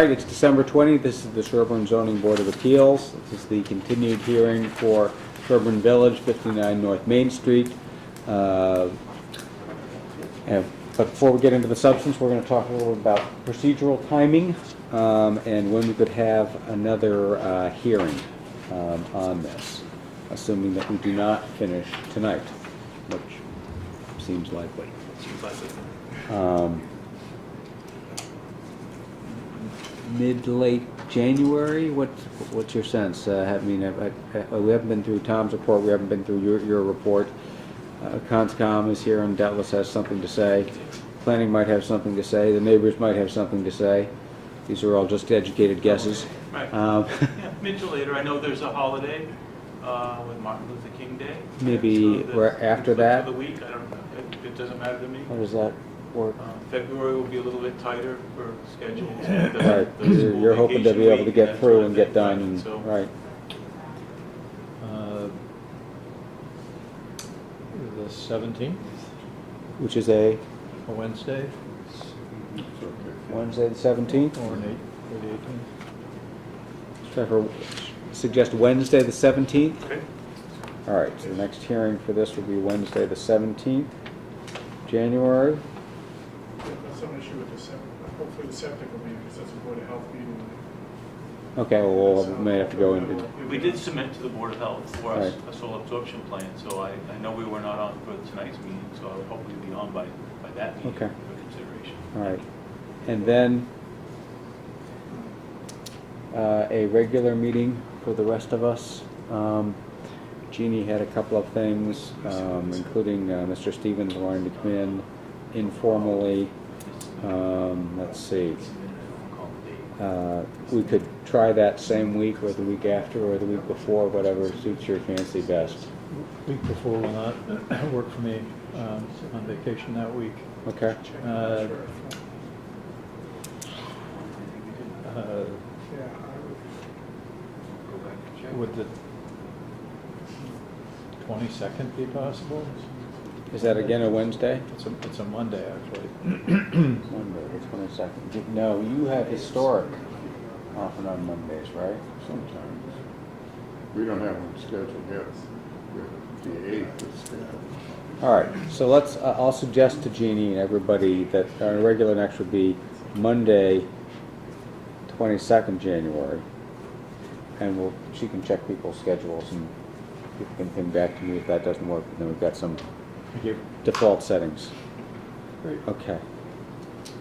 right, it's December 20th. This is the Sherborn Zoning Board of Appeals. This is the continued hearing for Sherborn Village, 59 North Main Street. But before we get into the substance, we're going to talk a little about procedural timing and when we could have another hearing on this, assuming that we do not finish tonight, which seems likely. Mid-late January. What's your sense? We haven't been through Tom's report. We haven't been through your report. Conscom is here and doubtless has something to say. Planning might have something to say. The neighbors might have something to say. These are all just educated guesses. Right. Yeah, mid to later. I know there's a holiday with Martin Luther King Day. Maybe So after that. For the week, I don't know. It doesn't matter to me. How does that work? February will be a little bit tighter for schedules. Right. You're hoping to be able to get through and get done. Right. So, right. The 17th, Which is a Wednesday, Wednesday the 17th. or the 18th. Trevor, suggest Wednesday the 17th. okay. All right, so the next hearing for this will be Wednesday the 17th, January. That's some issue with the septic. Hopefully the septic will be, because that's a Board of Health meeting. Okay, well, we may have to go into, We did submit to the Board of Health for Right. a soil absorption plan, so I know we were not on for tonight's meeting, so I would hopefully be on by that meeting Okay. for consideration. all right. And then a regular meeting for the rest of us. Jeannie had a couple of things, including Mr. Stevens wanting to come in informally. Let's see. We could try that same week or the week after or the week before, whatever suits your fancy best. Week before will not work for me. On vacation that week. Okay. Would the 22nd be possible? Is that again a Wednesday? It's a Monday, actually. Monday, the 22nd. No, you have historic often on Mondays, right? Sometimes. We don't have one scheduled yet. The 8th is scheduled. All right, so let's, I'll suggest to Jeannie and everybody that our regular next would be Monday, 22nd January. And she can check people's schedules and people can ping back to me if that doesn't work. Then we've got some Thank you. default settings. Great. Okay,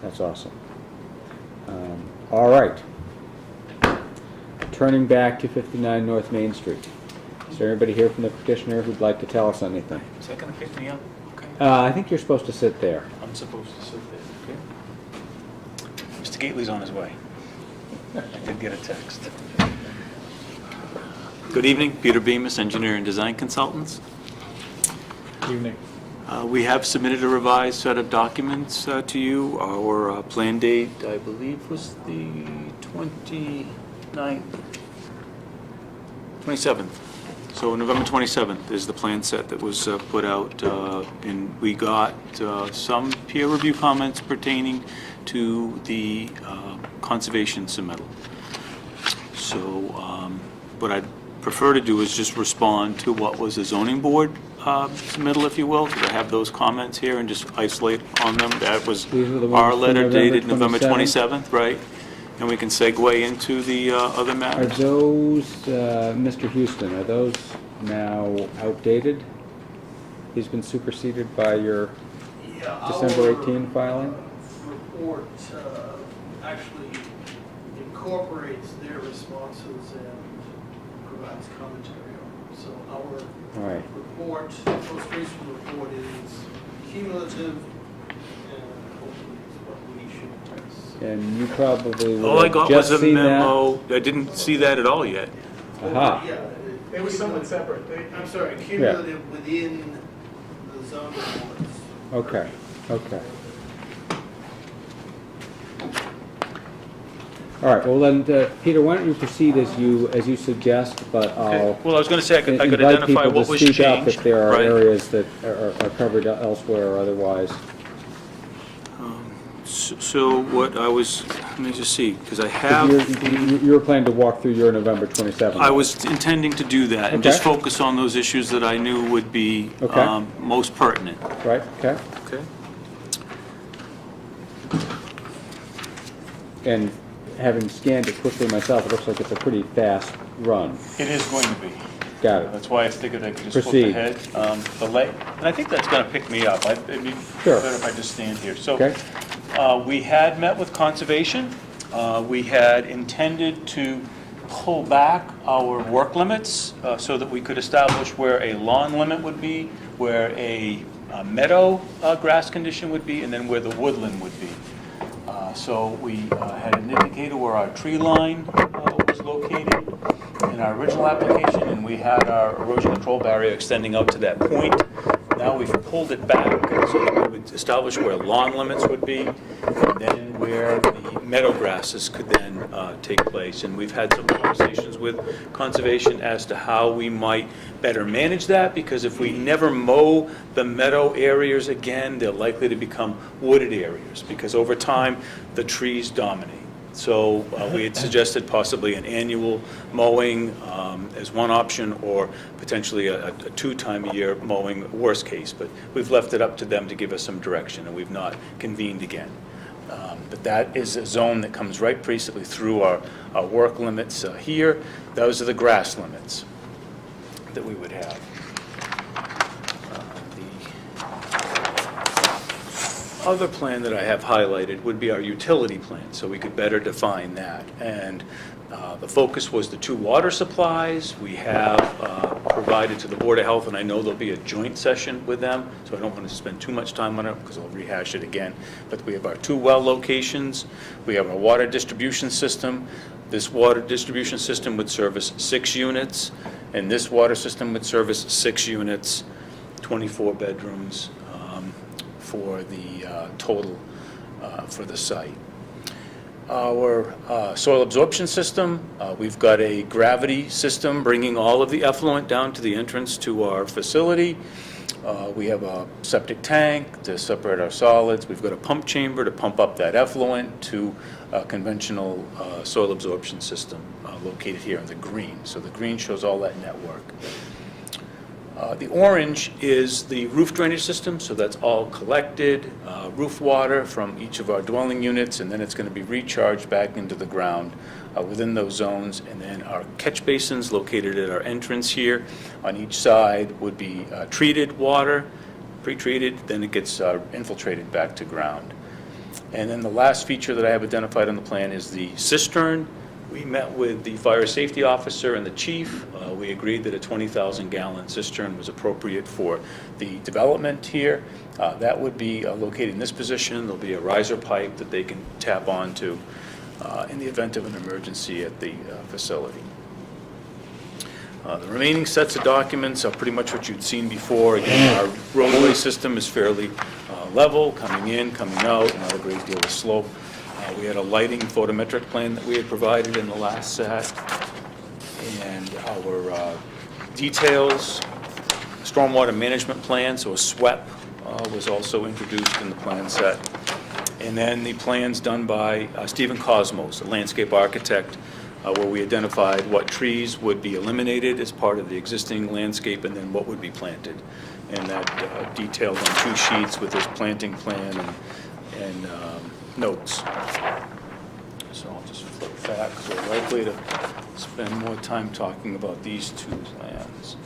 that's awesome. All right. Turning back to 59 North Main Street. Is there anybody here from the petitioner who'd like to tell us anything? Is that going to pick me up? Okay. I think you're supposed to sit there. I'm supposed to sit there, okay? Mr. Gately's on his way. I did get a text. Good evening, Peter Bemis, Engineer and Design Consultants. Evening. We have submitted a revised set of documents to you. Our plan date, I believe, was the 27th. So November 27th is the plan set that was put out, and we got some peer review comments pertaining to the conservation submittal. So what I'd prefer to do is just respond to what was the zoning board submittal, if you will, because I have those comments here and just isolate on them. That was These are the ones our from letter November dated November 27th? 27th, right? And we can segue into the other Are matters. those, Mr. Houston, are those now outdated? He's been superseded by your December 18 filing? Report actually incorporates their responses and provides commentary on it. So All our right. report, most recent report is cumulative and hopefully it's what we should address. And you probably All I would got have was just a seen that. memo. I didn't see that at all yet. Aha. Yeah. They were somewhat separate. I'm sorry, cumulative within the zoning boards. Okay, okay. All right, well then, Peter, why don't you proceed as you suggest, but I'll Well, I was going to say I could invite identify people what to was speak up changed. if there are right? areas that are covered elsewhere or otherwise. So what I was, let me just see, because I have, You were planning to walk through your November 27th. I was intending to do that and just Okay. focus on those issues that I knew would be Okay. most pertinent. Right, okay. Okay. And having scanned it quickly myself, it looks like it's a pretty fast run. It is going to be. Got it. That's why I figured I could just flip Proceed. ahead. And I think that's gonna pick me up. It'd be Sure. better if I just stand here. So, Okay. we had met with conservation. We had intended to pull back our work limits so that we could establish where a lawn limit would be, where a meadow grass condition would be, and then where the woodland would be. So we had indicated where our tree line was located in our original application, and we had our erosion control barrier extending out to that point. Now we've pulled it back so that we would establish where lawn limits would be, and then where the meadow grasses could then take place. And we've had some conversations with conservation as to how we might better manage that, because if we never mow the meadow areas again, they're likely to become wooded areas, because over time, the trees dominate. So we had suggested possibly an annual mowing as one option, or potentially a two-time-a-year mowing, worst case. But we've left it up to them to give us some direction, and we've not convened again. But that is a zone that comes right basically through our work limits here. Those are the grass limits that we would have. The other plan that I have highlighted would be our utility plan, so we could better define that. And the focus was the two water supplies. We have provided to the Board of Health, and I know there'll be a joint session with them, so I don't want to spend too much time on it because I'll rehash it again. But we have our two well locations. We have our water distribution system. This water distribution system would service 6 units, and this water system would service 6 units, 24 bedrooms for the total for the site. Our soil absorption system, we've got a gravity system bringing all of the effluent down to the entrance to our facility. We have a septic tank to separate our solids. We've got a pump chamber to pump up that effluent to a conventional soil absorption system located here in the green. So the green shows all that network. The orange is the roof drainage system, so that's all collected roof water from each of our dwelling units, and then it's going to be recharged back into the ground within those zones. And then our catch basins located at our entrance here on each side would be treated water, pre-treated, then it gets infiltrated back to ground. And then the last feature that I have identified on the plan is the cistern. We met with the fire safety officer and the chief. We agreed that a 20,000-gallon cistern was appropriate for the development here. That would be located in this position. There'll be a riser pipe that they can tap onto in the event of an emergency at the facility. The remaining sets of documents are pretty much what you'd seen before. Again, our roadway system is fairly level, coming in, coming out, not a great deal of slope. We had a lighting photometric plan that we had provided in the last set, and our details, stormwater management plan, so a SWEP was also introduced in the plan set. And then the plans done by Stephen Cosmos, a landscape architect, where we identified what trees would be eliminated as part of the existing landscape and then what would be planted. And that detailed on 2 sheets with this planting plan and notes. So I'll just flip back because we're likely to spend more time talking about these 2 plans.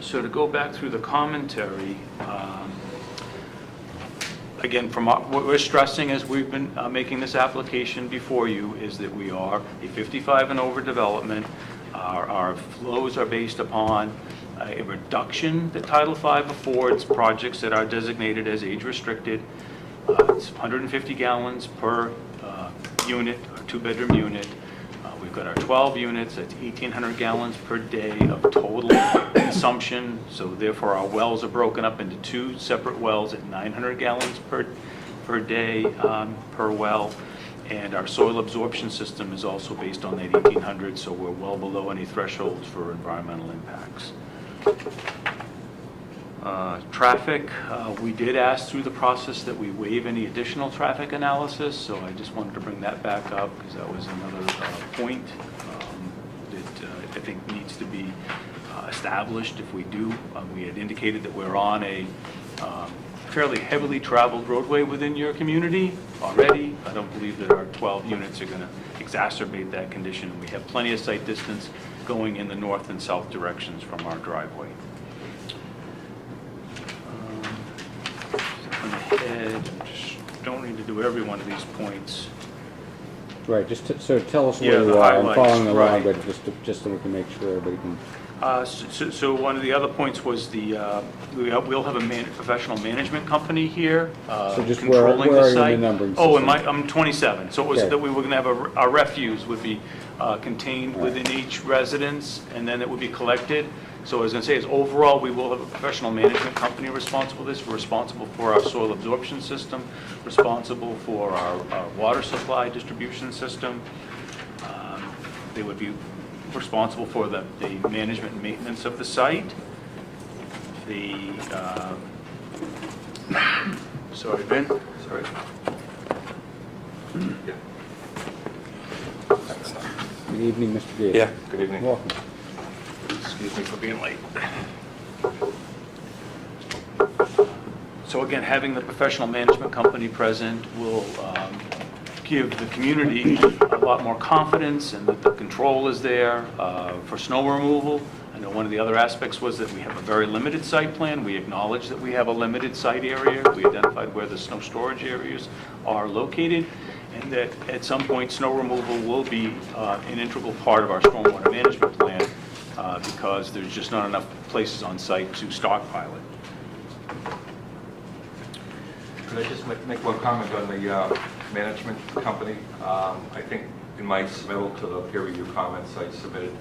So to go back through the commentary, again, from what we're stressing as we've been making this application before you is that we are a 55 and over development. Our flows are based upon a reduction that Title V affords projects that are designated as age-restricted. It's 150 gallons per unit, or 2-bedroom unit. We've got our 12 units, that's 1,800 gallons per day of total consumption. So therefore, our wells are broken up into 2 separate wells at 900 gallons per day per well. And our soil absorption system is also based on that 1,800, so we're well below any thresholds for environmental impacts. Traffic, we did ask through the process that we waive any additional traffic analysis, so I just wanted to bring that back up because that was another point that I think needs to be established if we do. We had indicated that we're on a fairly heavily traveled roadway within your community already. I don't believe that our 12 units are going to exacerbate that condition. We have plenty of sight distance going in the north and south directions from our driveway. Ahead, just don't need to do every one of these points. Right, so tell us Yeah, where you the are. I'm highlights, following along, right. but just so we can make sure everybody can. So one of the other points was we'll have a professional management company here So just controlling where the are you in the site. numbering Oh, system? I'm 27. So it was Okay. that we were going to have our refuse would be contained within each residence, and then it would be collected. So what I was going to say is overall, we will have a professional management company responsible for this. We're responsible for our soil absorption system, responsible for our water supply distribution system. They would be responsible for the management and maintenance of the site. Sorry, Ben. Sorry. Good evening, Mr. Gates. Yeah, good evening. Welcome. Excuse me for being late. So again, having the professional management company present will give the community a lot more confidence and that the control is there for snow removal. I know one of the other aspects was that we have a very limited site plan. We acknowledge that we have a limited site area. We identified where the snow storage areas are located, and that at some point snow removal will be an integral part of our stormwater management plan because there's just not enough places on site to stockpile it. Could I just make one comment on the management company? I think in my submittal to the peer review comments, I submitted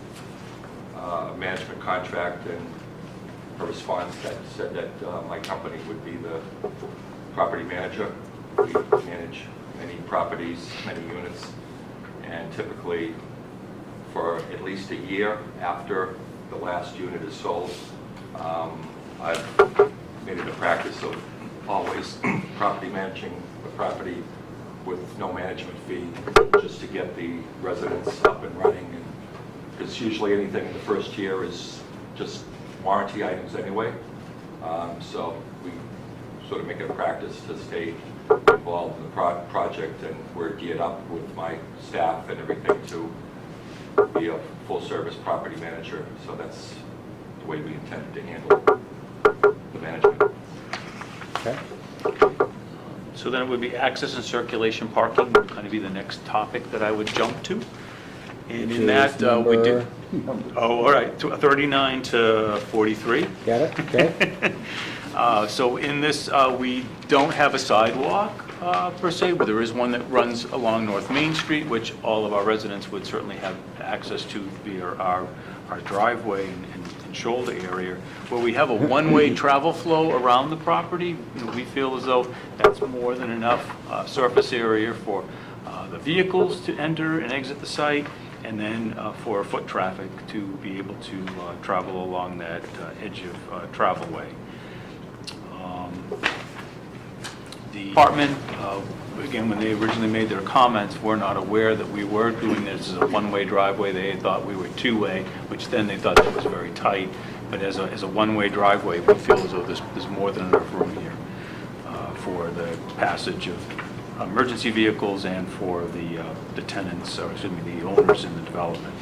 a management contract and a response that said that my company would be the property manager. We manage many properties, many units, and typically for at least a year after the last unit is sold, I've made it a practice of always property managing the property with no management fee, just to get the residents up and running. And because usually anything in the first year is just warranty items anyway. So we sort of make it a practice to stay involved in the project, and we're geared up with my staff and everything to be a full-service property manager. So that's the way we intend to handle the management. Okay. So then it would be access and circulation parking would kind of be the next topic that I would jump to. And in that, we did, oh, all right, 39 to 43. Got it? Okay. So in this, we don't have a sidewalk per se, but there is one that runs along North Main Street, which all of our residents would certainly have access to via our driveway and shoulder area, where we have a one-way travel flow around the property. You know, we feel as though that's more than enough surface area for the vehicles to enter and exit the site, and then for foot traffic to be able to travel along that edge of travelway. The department, again, when they originally made their comments, were not aware that we were doing this as a one-way driveway. They thought we were two-way, which then they thought that was very tight. But as a one-way driveway, we feel as though there's more than enough room here for the passage of emergency vehicles and for the tenants, or excuse me, the owners in the development.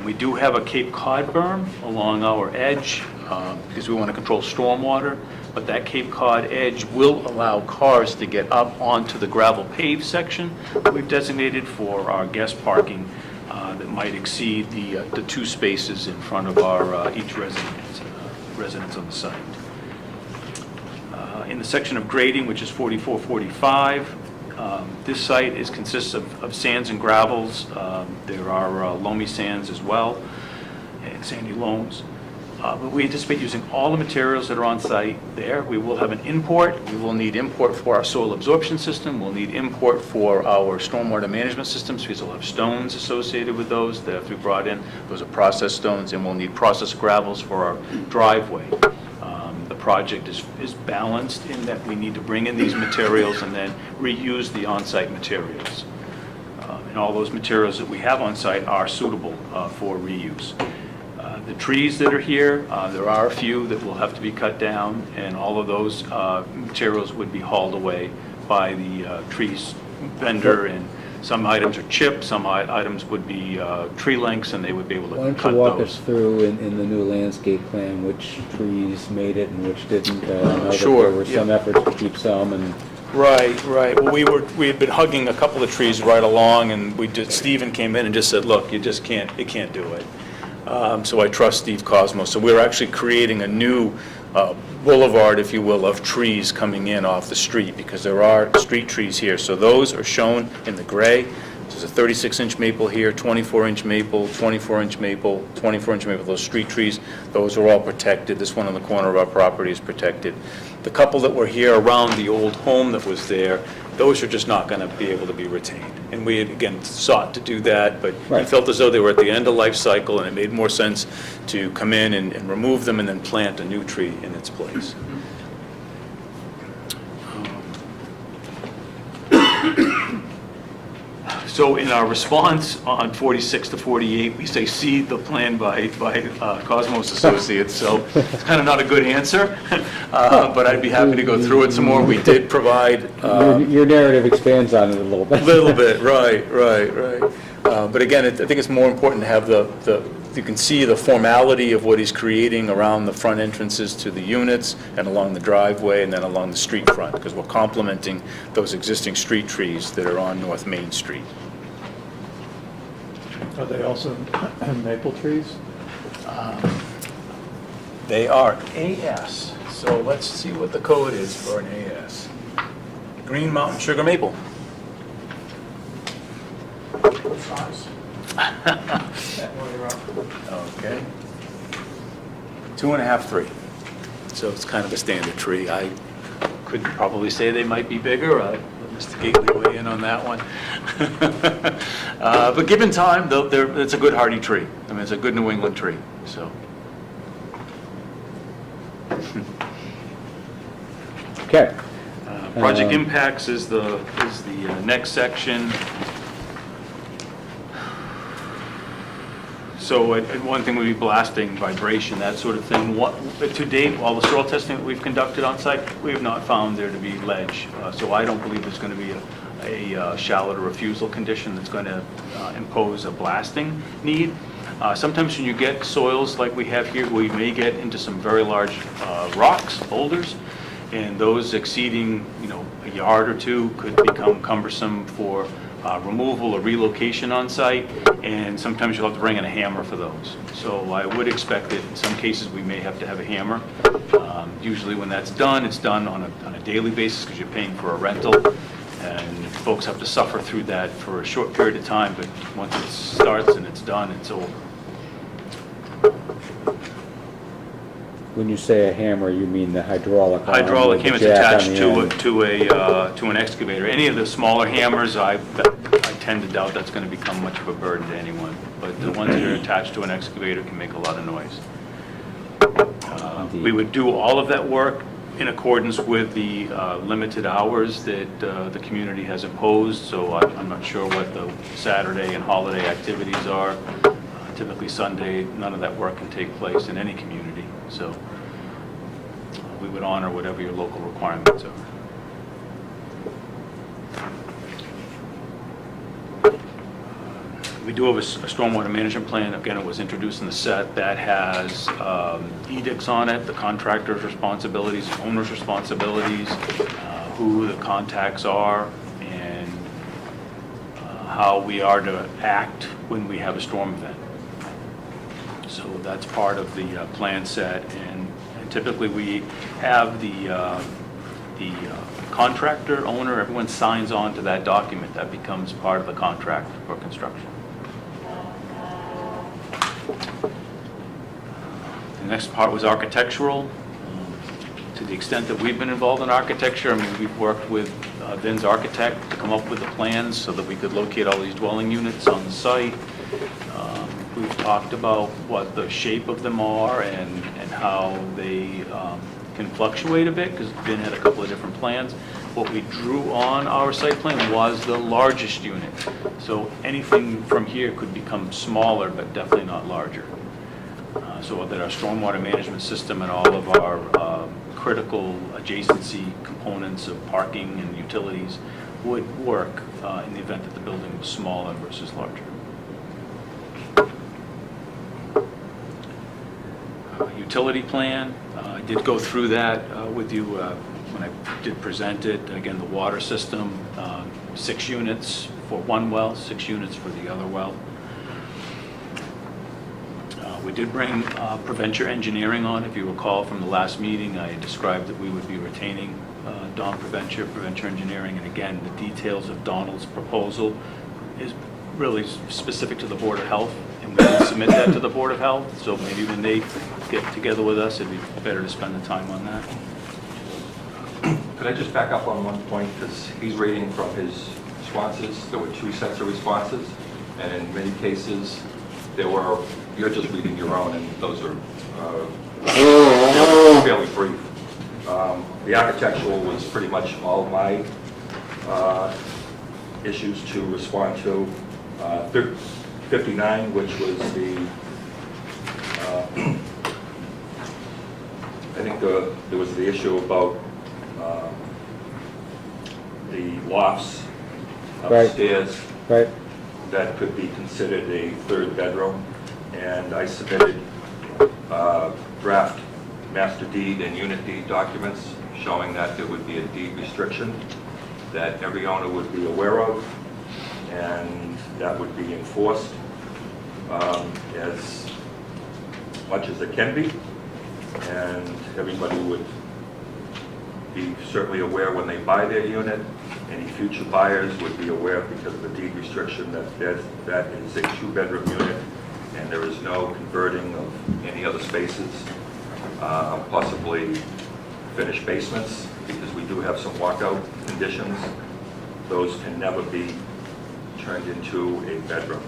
We do have a Cape Cod berm along our edge because we want to control stormwater, but that Cape Cod edge will allow cars to get up onto the gravel paved section that we've designated for our guest parking that might exceed the 2 spaces in front of our each residence on the site. In the section of grading, which is 4445, this site consists of sands and gravels. There are loamy sands as well, and sandy loams. But we anticipate using all the materials that are on site there. We will have an import. We will need import for our soil absorption system. We'll need import for our stormwater management systems because we'll have stones associated with those that have to be brought in. Those are processed stones, and we'll need processed gravels for our driveway. project is balanced in that we need to bring in these materials and then reuse the on-site materials. And all those materials that we have on site are suitable for reuse. The trees that are here, there are a few that will have to be cut down, and all of those materials would be hauled away by the trees vendor, and some items are chipped, some items would be tree lengths, and they would be able to Why cut don't you walk us those. through in the new landscape plan, which trees made it and which didn't? I know that Sure, there were some yeah. efforts to keep some, and Right. Well, we had been hugging a couple of trees right along, and Stephen came in and just said, look, you can't do it. So I trust Steve Cosmo. So we're actually creating a new boulevard, if you will, of trees coming in off the street, because there are street trees here. So those are shown in the gray. There's a 36-inch maple here, 24-inch maple, 24-inch maple, 24-inch maple, those street trees. Those are all protected. This one on the corner of our property is protected. The couple that were here around the old home that was there, those are just not going to be able to be retained. And we had, again, sought to do that, but we Right. felt as though they were at the end of life cycle, and it made more sense to come in and remove them and then plant a new tree in its place. So in our response on 46 to 48, we say, see the plan by Cosmos Associates. So it's kind of not a good answer, but I'd be happy to go through it some more. We did provide your narrative expands on it a little bit. a little bit, right. But again, I think it's more important to have you can see the formality of what he's creating around the front entrances to the units and along the driveway and then along the street front, because we're complementing those existing street trees that are on North Main Street. Are they also maple trees? They are AS, so let's see what the code is for an AS. Green Mountain Sugar Maple. What size? Okay. 2.5, 3. So it's kind of a standard tree. I could probably say they might be bigger. Let Mr. Gately weigh in on that one. But given time, though, it's a good hardy tree. I mean, it's a good New England tree, so. Okay. Project impacts is the next section. So one thing would be blasting, vibration, that sort of thing. To date, all the soil testing that we've conducted on site, we have not found there to be ledge. So I don't believe there's going to be a shallot or refusal condition that's going to impose a blasting need. Sometimes when you get soils like we have here, we may get into some very large rocks, boulders, and those exceeding, a yard or two could become cumbersome for removal or relocation on site, and sometimes you'll have to bring in a hammer for those. So I would expect that in some cases we may have to have a hammer. Usually when that's done, it's done on a daily basis because you're paying for a rental, and folks have to suffer through that for a short period of time, but once it starts and it's done, it's over. When you say a hammer, you mean the hydraulic arm Hydraulic with the hammer is jack on attached the end? to an excavator. Any of the smaller hammers, I tend to doubt that's going to become much of a burden to anyone. But the ones that are attached to an excavator can make a lot of noise. We would do all of that work in accordance with the limited hours that the community has imposed. So I'm not sure what the Saturday and holiday activities are. Typically Sunday, none of that work can take place in any community. So we would honor whatever your local requirements are. We do have a stormwater management plan. Again, it was introduced in the set that has edicts on it, the contractor's responsibilities, owner's responsibilities, who the contacts are, and how we are to act when we have a storm event. So that's part of the plan set, and typically we have the contractor, owner, everyone signs on to that document. That becomes part of the contract for construction. The next part was architectural. To the extent that we've been involved in architecture, I mean, we've worked with Vin's architect to come up with the plans so that we could locate all these dwelling units on the site. We've talked about what the shape of them are and how they can fluctuate a bit, because Ben had a couple of different plans. What we drew on our site plan was the largest unit. So anything from here could become smaller, but definitely not larger. So that our stormwater management system and all of our critical adjacency components of parking and utilities would work in the event that the building was smaller versus larger. Utility plan, I did go through that with you when I did present it. Again, the water system, 6 units for one well, 6 units for the other well. We did bring Preventure Engineering on. If you recall from the last meeting, I described that we would be retaining Don Preventure Engineering. And again, the details of Donald's proposal is really specific to the Board of Health, and we can submit that to the Board of Health. So maybe when they get together with us, it'd be better to spend the time on that. Could I just back up on one point, because he's reading from his responses. There were 2 sets of responses, and in many cases, you're just reading your own, and those are fairly brief. The architectural was pretty much all my issues to respond to. 59, which was the, I think there was the issue about the lofts Right. upstairs. Right? That could be considered a 3rd bedroom. And I submitted draft master deed and unit deed documents showing that there would be a deed restriction that every owner would be aware of, and that would be enforced as much as it can be, and everybody would be certainly aware when they buy their unit. Any future buyers would be aware, because of the deed restriction, that is a 2-bedroom unit, and there is no converting of any other spaces, possibly finished basements, because we do have some walkout conditions. Those can never be turned into a bedroom.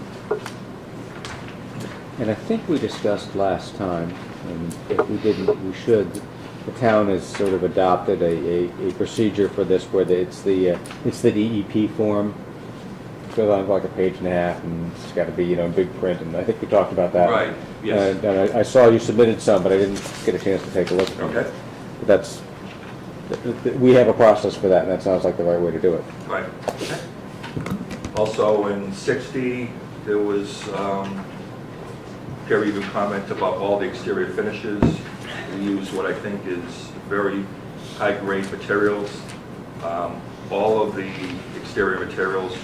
And I think we discussed last time, and if we didn't, we should. The town has sort of adopted a procedure for this, where it's the DEP form. Goes on like a page and a half, and it's got to be, in big print. And I think we talked about that. Right, yes. And I saw you submitted some, but I didn't get a chance to take a look at them. Okay. But we have a process for that, and that sounds like the right way to do it. Right. Okay. Also in 60, there was peer review comment about all the exterior finishes. We use what I think is very high-grade materials. All of the exterior materials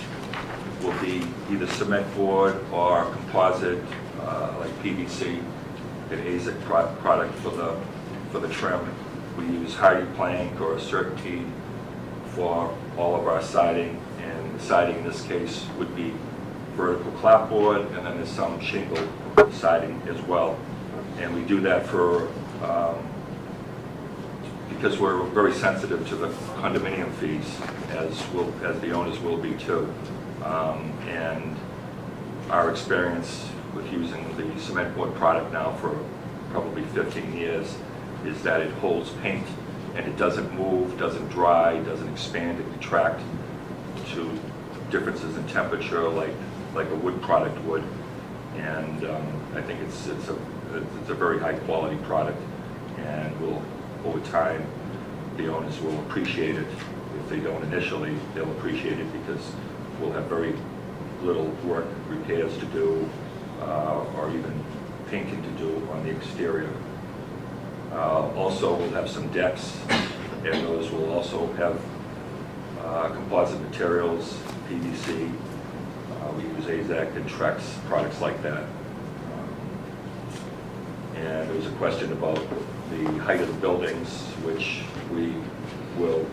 will be either cement board or composite, like PVC, an AZEK product for the trim. We use hardy plank or Certainty for all of our siding, and the siding in this case would be vertical clapboard, and then there's some shingle siding as well. And we do that for because we're very sensitive to the condominium fees, as the owners will be too. And our experience with using the cement board product now for probably 15 years is that it holds paint, and it doesn't move, doesn't dry, doesn't expand and contract to differences in temperature like a wood product would. And I think it's a very high quality product, and over time the owners will appreciate it. If they don't initially, they'll appreciate it, because we'll have very little work, repairs to do, or even painting to do on the exterior. Also, we'll have some decks, and those will also have composite materials, PVC. We use AZEK and Trex, products like that. And there was a question about the height of the buildings, which we will,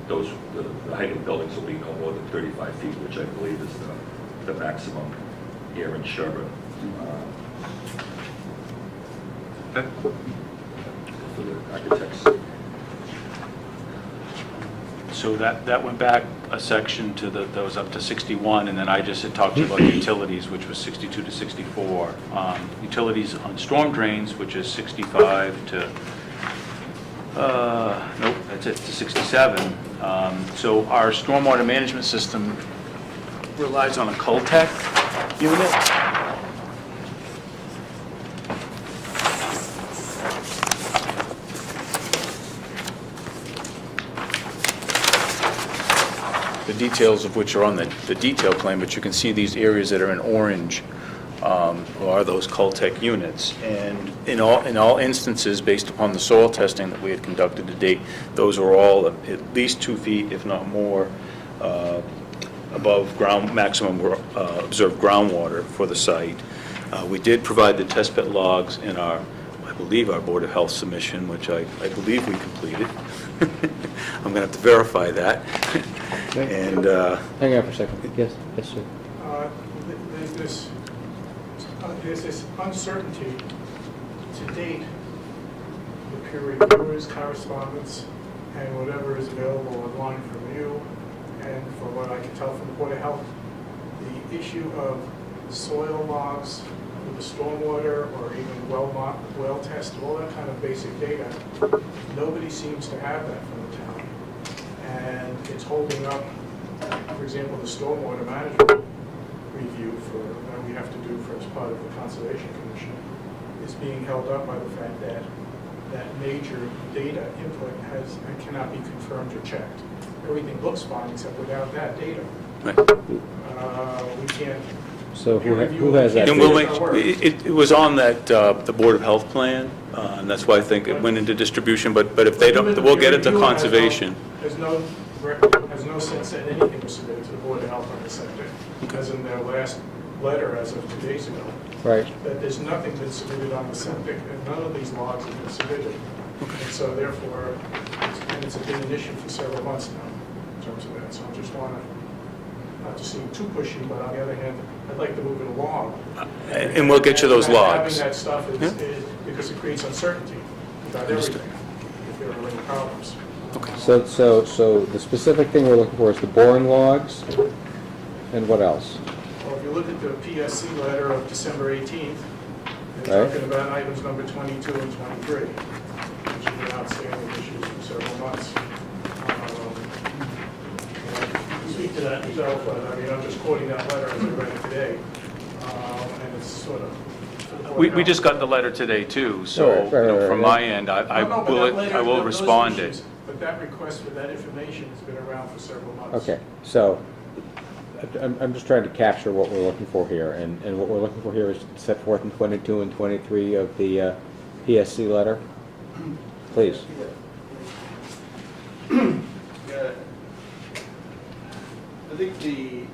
the height of the buildings will be no more than 35 feet, which I believe is the maximum here in Sherborn. Okay. For the architects. So that went back a section to that was up to 61, and then I just had talked to you about the utilities, which was 62 to 64. Utilities on storm drains, which is 65 to Nope, that's it, to 67. So our stormwater management system relies on a Cultec unit. The details of which are on the detail plan, but you can see these areas that are in orange are those Cultec units. And in all instances, based upon the soil testing that we had conducted to date, those are all at least 2 feet, if not more, above maximum observed groundwater for the site. We did provide the test pit logs in I believe our Board of Health submission, which I believe we completed. I'm going to have to verify that. And Hang on for a second. Yes, sir. There's this uncertainty to date, the peer reviewers, correspondence, and whatever is available online from you, and from what I can tell from the Board of Health, the issue of soil logs with the stormwater or even well test, all that kind of basic data, nobody seems to have that from the town. And it's holding up, for example, the stormwater management review that we have to do as part of the Conservation Commission is being held up by the fact that major data input cannot be confirmed or checked. Everything looks fine except without that data. Right. We can't. So who has that? And we'll data? make, it was on that, the Board of Health plan, and that's why I think it went into distribution, but if they don't, we'll get it to conservation. Has no sense that anything was submitted to the Board of Health on the subject, as in their last letter as of 2 days ago. Right. That there's nothing that's submitted on the septic, and none of these logs have been submitted. And so therefore, it's been an issue for several months now in terms of that. So I just want to, not to seem too pushy, but on the other hand, I'd like to move it along. And we'll get you those logs. Having that stuff is Yeah. because it creates uncertainty about everything, if there are any problems. Okay. So the specific thing we're looking for is the boring logs, and what else? Well, if you look at the PSC letter of December 18th, they're Right. talking about items number 22 and 23, which have been outstanding issues for several months. Speak to that yourself, but I mean, I'm just quoting that letter as I read it today, and it's sort of. We just got the letter today too, so Right, right, you know, right, from right. my end, No, but that letter- I will those respond issues- it. But that request for that information has been around for several months. Okay, so I'm just trying to capture what we're looking for here, and what we're looking for here is set forth in 22 and 23 of the PSC letter. Please. Yeah. I think the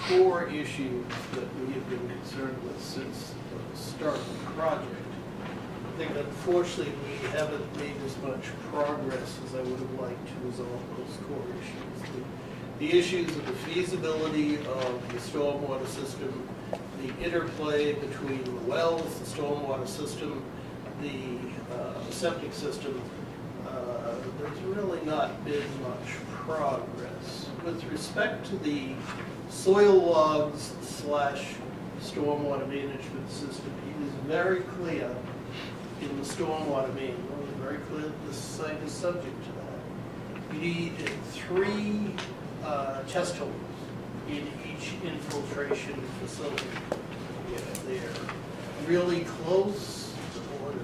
core issue that we have been concerned with since the start of the project, I think unfortunately we haven't made as much progress as I would have liked to resolve those core issues. The issues of the feasibility of the stormwater system, the interplay between the wells, the stormwater system, the septic system, there's really not been much progress. With respect to the soil logs / stormwater management system, it is very clear in the stormwater manual, it's very clear that the site is subject to that. You need 3 test holes in each infiltration facility. Yeah, they're really close to what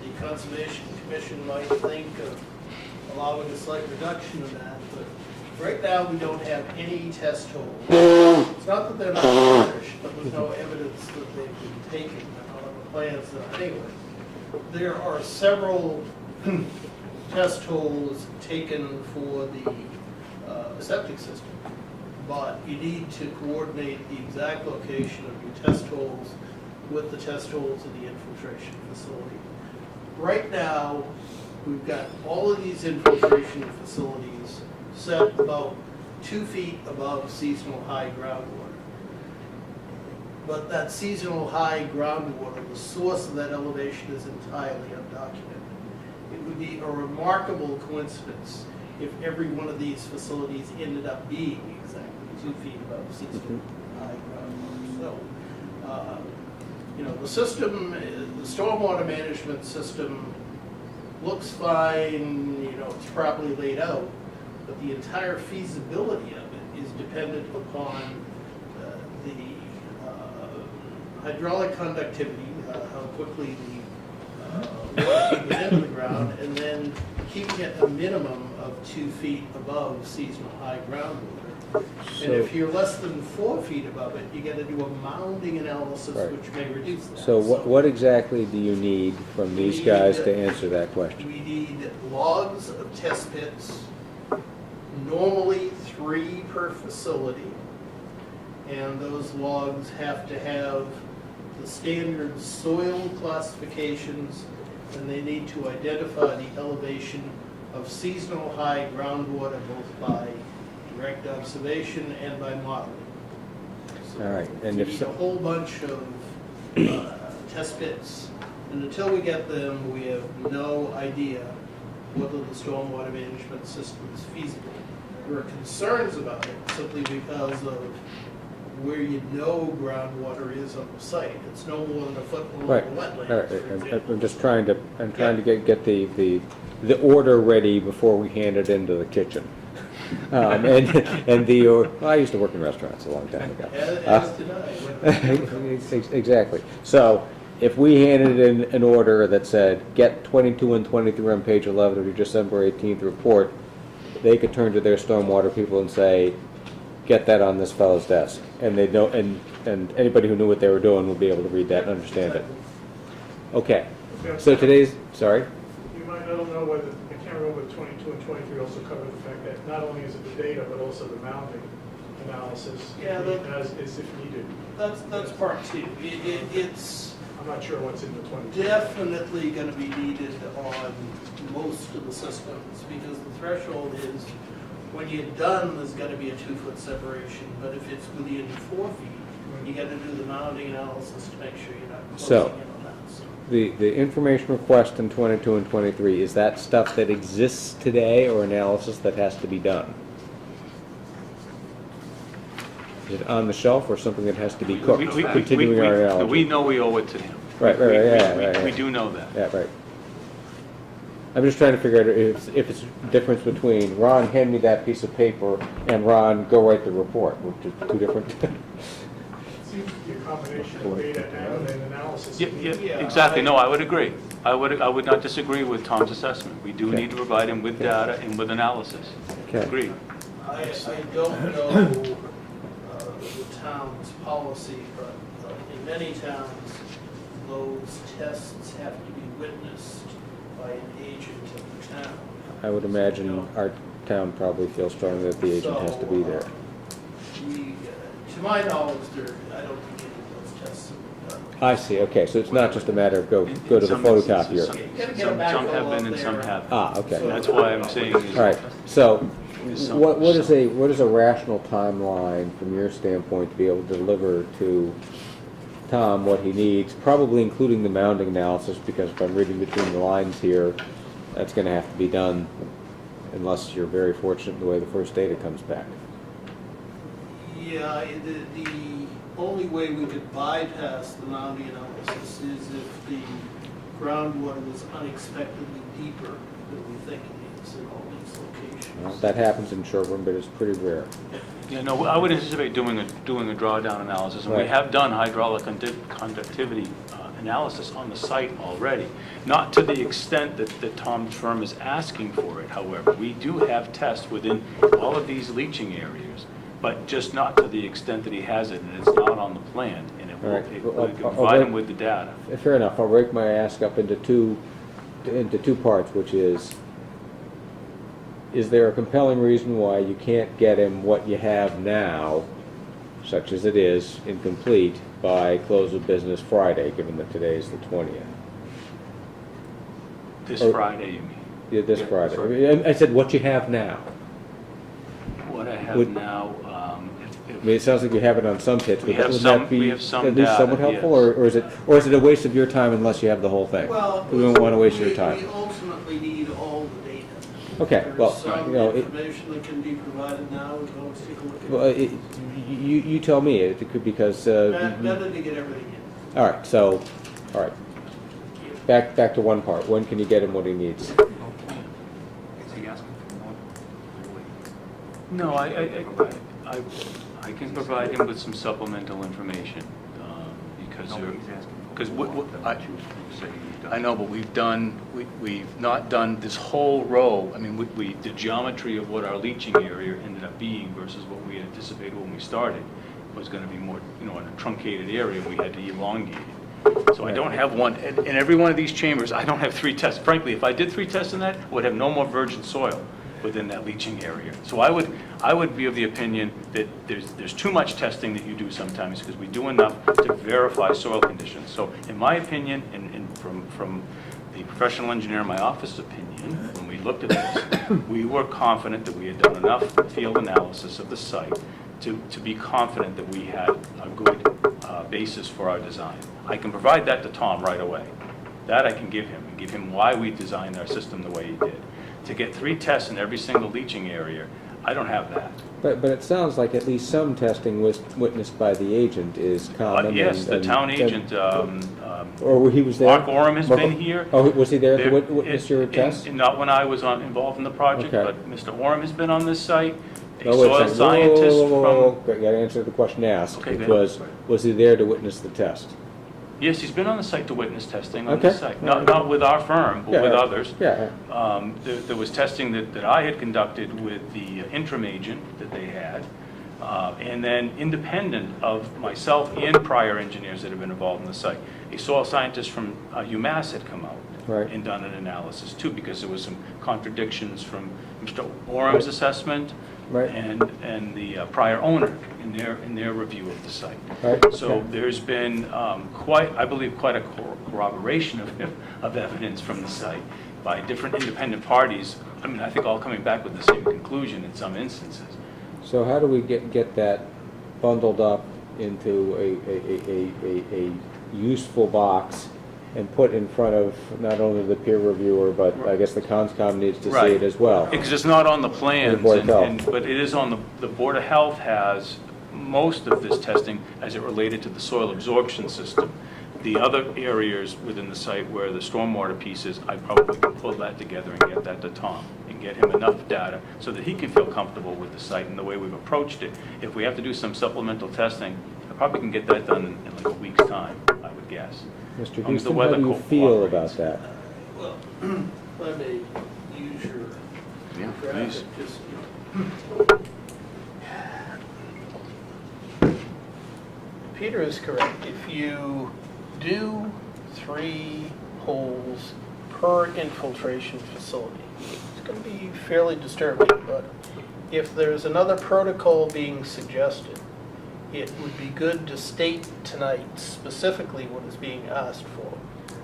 the Conservation Commission might think of allowing a slight reduction of that, but right now we don't have any test holes. It's not that they're not finished, but there's no evidence that they've been taken on the plans anyway. There are several test holes taken for the septic system, but you need to coordinate the exact location of your test holes with the test holes in the infiltration facility. Right now, we've got all of these infiltration facilities set about 2 feet above seasonal high groundwater. But that seasonal high groundwater, the source of that elevation is entirely undocumented. It would be a remarkable coincidence if every one of these facilities ended up being exactly 2 feet above seasonal high groundwater. So, you know, the system, the stormwater management system looks fine, you know, it's properly laid out, but the entire feasibility of it is dependent upon the hydraulic conductivity, how quickly the water can get into the ground, and then keeping it a minimum of 2 feet above seasonal high groundwater. And if you're less than 4 feet above it, you gotta do a mounding analysis, Right. which may reduce that. So what exactly do you need from these guys to answer that question? We need logs of test pits, normally 3 per facility. And those logs have to have the standard soil classifications, and they need to identify the elevation of seasonal high groundwater both by direct observation and by modeling. So All right, and we if need so- a whole bunch of test pits, and until we get them, we have no idea whether the stormwater management system is feasible. There are concerns about it simply because of where you know groundwater is on the site. It's no more than a foot below Right, the all wetlands, right, for example. I'm just trying to get the order ready before we hand it into the kitchen. Well, I used to work in restaurants a long time ago. As did I. Exactly. So if we handed in an order that said, get 22 and 23 on page 11 of your December 18th report, they could turn to their stormwater people and say, get that on this fellow's desk. And they'd know, and anybody who knew what they were doing would be able to read that and understand it. Okay. So today's, sorry? You might, I don't know whether, I can't remember whether 22 and 23 also cover the fact that not only is it the data, but also the mounting analysis, Yeah, as if needed. That's part 2. It's I'm not sure what's in the 22. definitely going to be needed on most of the systems, because the threshold is, when you're done, there's got to be a 2-foot separation, but if it's within 4 feet, you got to do the mounding analysis to make sure you're not So- closing in on that. So The information request in 22 and 23, is that stuff that exists today or analysis that has to be done? Is it on the shelf or something that has to be cooked, continuing our analogy? We know we owe it to him. Right, We right. do know that. Yeah, right. I'm just trying to figure out if it's the difference between, Ron, hand me that piece of paper, and Ron, go write the report, which is two different. It seems to be a combination of data and an analysis. Yeah, exactly. No, I would agree. I would not disagree with Tom's assessment. We do need to provide him with data and with analysis. Okay. Agreed. I don't know the town's policy, but in many towns, those tests have to be witnessed by an agent of the town. I would imagine our town probably feels strongly that the agent has to be there. To my knowledge, I don't think any of those tests have been done. I see, okay, so it's not just a matter of go to the In some instances, photocopier. Some have been and some haven't. Okay. That's why I'm saying is. All right, so Some- what is a rational timeline from your standpoint to be able to deliver to Tom what he needs, probably including the mounding analysis, because if I'm reading between the lines here, that's gonna have to be done unless you're very fortunate in the way the first data comes back. Yeah, the only way we could bypass the mounding analysis is if the groundwater was unexpectedly deeper than we think it is in all these Well, locations. that happens in Sherborn, but it's pretty rare. Yeah, no, I would anticipate doing a drawdown analysis, and we Right. have done hydraulic conductivity analysis on the site already. Not to the extent that Tom's firm is asking for it, however. We do have tests within all of these leaching areas, but just not to the extent that he has it, and it's not on the plan, and All right. we Well, can I'll provide him break- with the data. Fair enough, I'll break my ask up into two parts, which is there a compelling reason why you can't get him what you have now, such as it is, incomplete, by close of business Friday, given that today's the 20th? This Or- Friday, you mean? Yeah, this Yeah, Friday. sorry. I said what you have now. What I have Would- now, I mean, it sounds like you have it on some hits. We have Would some- that be we have some at least somewhat data, helpful, yes. or is it a waste of your time unless you have the whole thing? Well, We don't want to waste your we time. ultimately need all the data. Okay, well, There's some you know, information that can be provided now, we can always take a look at well, it. you tell me. It could because. Better to get everything in. All right. So, all right. back to one part. When can you get him what he needs? Is he asking for more? No, I can provide him with some supplemental information, because I know, but we've not done this whole row. I mean, the geometry of what our leaching area ended up being versus what we had anticipated when we started was going to be more, in a truncated area, we had to elongate it. So I don't have one, in every one of these chambers, I don't have 3 tests. Frankly, if I did 3 tests in that, I would have no more virgin soil within that leaching area. So I would be of the opinion that there's too much testing that you do sometimes, because we do enough to verify soil conditions. So in my opinion, and from the professional engineer in my office's opinion, when we looked at this, we were confident that we had done enough field analysis of the site to be confident that we had a good basis for our design. I can provide that to Tom right away. That I can give him, and give him why we designed our system the way he did. To get 3 tests in every single leaching area, I don't have that. But it sounds like at least some testing was witnessed by the agent is common. Yes, the town agent, or he was there? Mark Oram has been here. Oh, was he there to witness your test? Not when I was involved in the project, Okay. but Mr. Oram has been on this site. A Oh, wait a soil second. scientist Whoa. from, You gotta answer the question asked. Okay, It go was he there to witness the test? yes, he's been on the site to witness testing on Okay. the site. Not with our firm, but with others. Yeah. There was testing that I had conducted with the interim agent that they had, and then independent of myself and prior engineers that have been involved in the site. A soil scientist from UMass had come out Right. and done an analysis too, because there was some contradictions from Mr. Oram's assessment Right. and the prior owner in their review of the site. Right. So Okay. there's been I believe, quite a corroboration of evidence from the site by different independent parties. I mean, I think all coming back with the same conclusion in some instances. So how do we get that bundled up into a useful box and put in front of not only the peer reviewer, but I guess the CONSCOM needs to see Right. it as well? Because it's not on the plans, The Board of Health. but it is on the Board of Health has most of this testing as it related to the soil absorption system. The other areas within the site where the stormwater piece is, I probably can pull that together and get that to Tom and get him enough data so that he can feel comfortable with the site and the way we've approached it. If we have to do some supplemental testing, I probably can get that done in like a week's time, I would guess. Mr. As long as the Houston, how weather do you feel cooperates. about that? Well, if I may use your graphic, just, Peter is correct. If you do 3 holes per infiltration facility, it's going to be fairly disturbing, but if there's another protocol being suggested, it would be good to state tonight specifically what is being asked for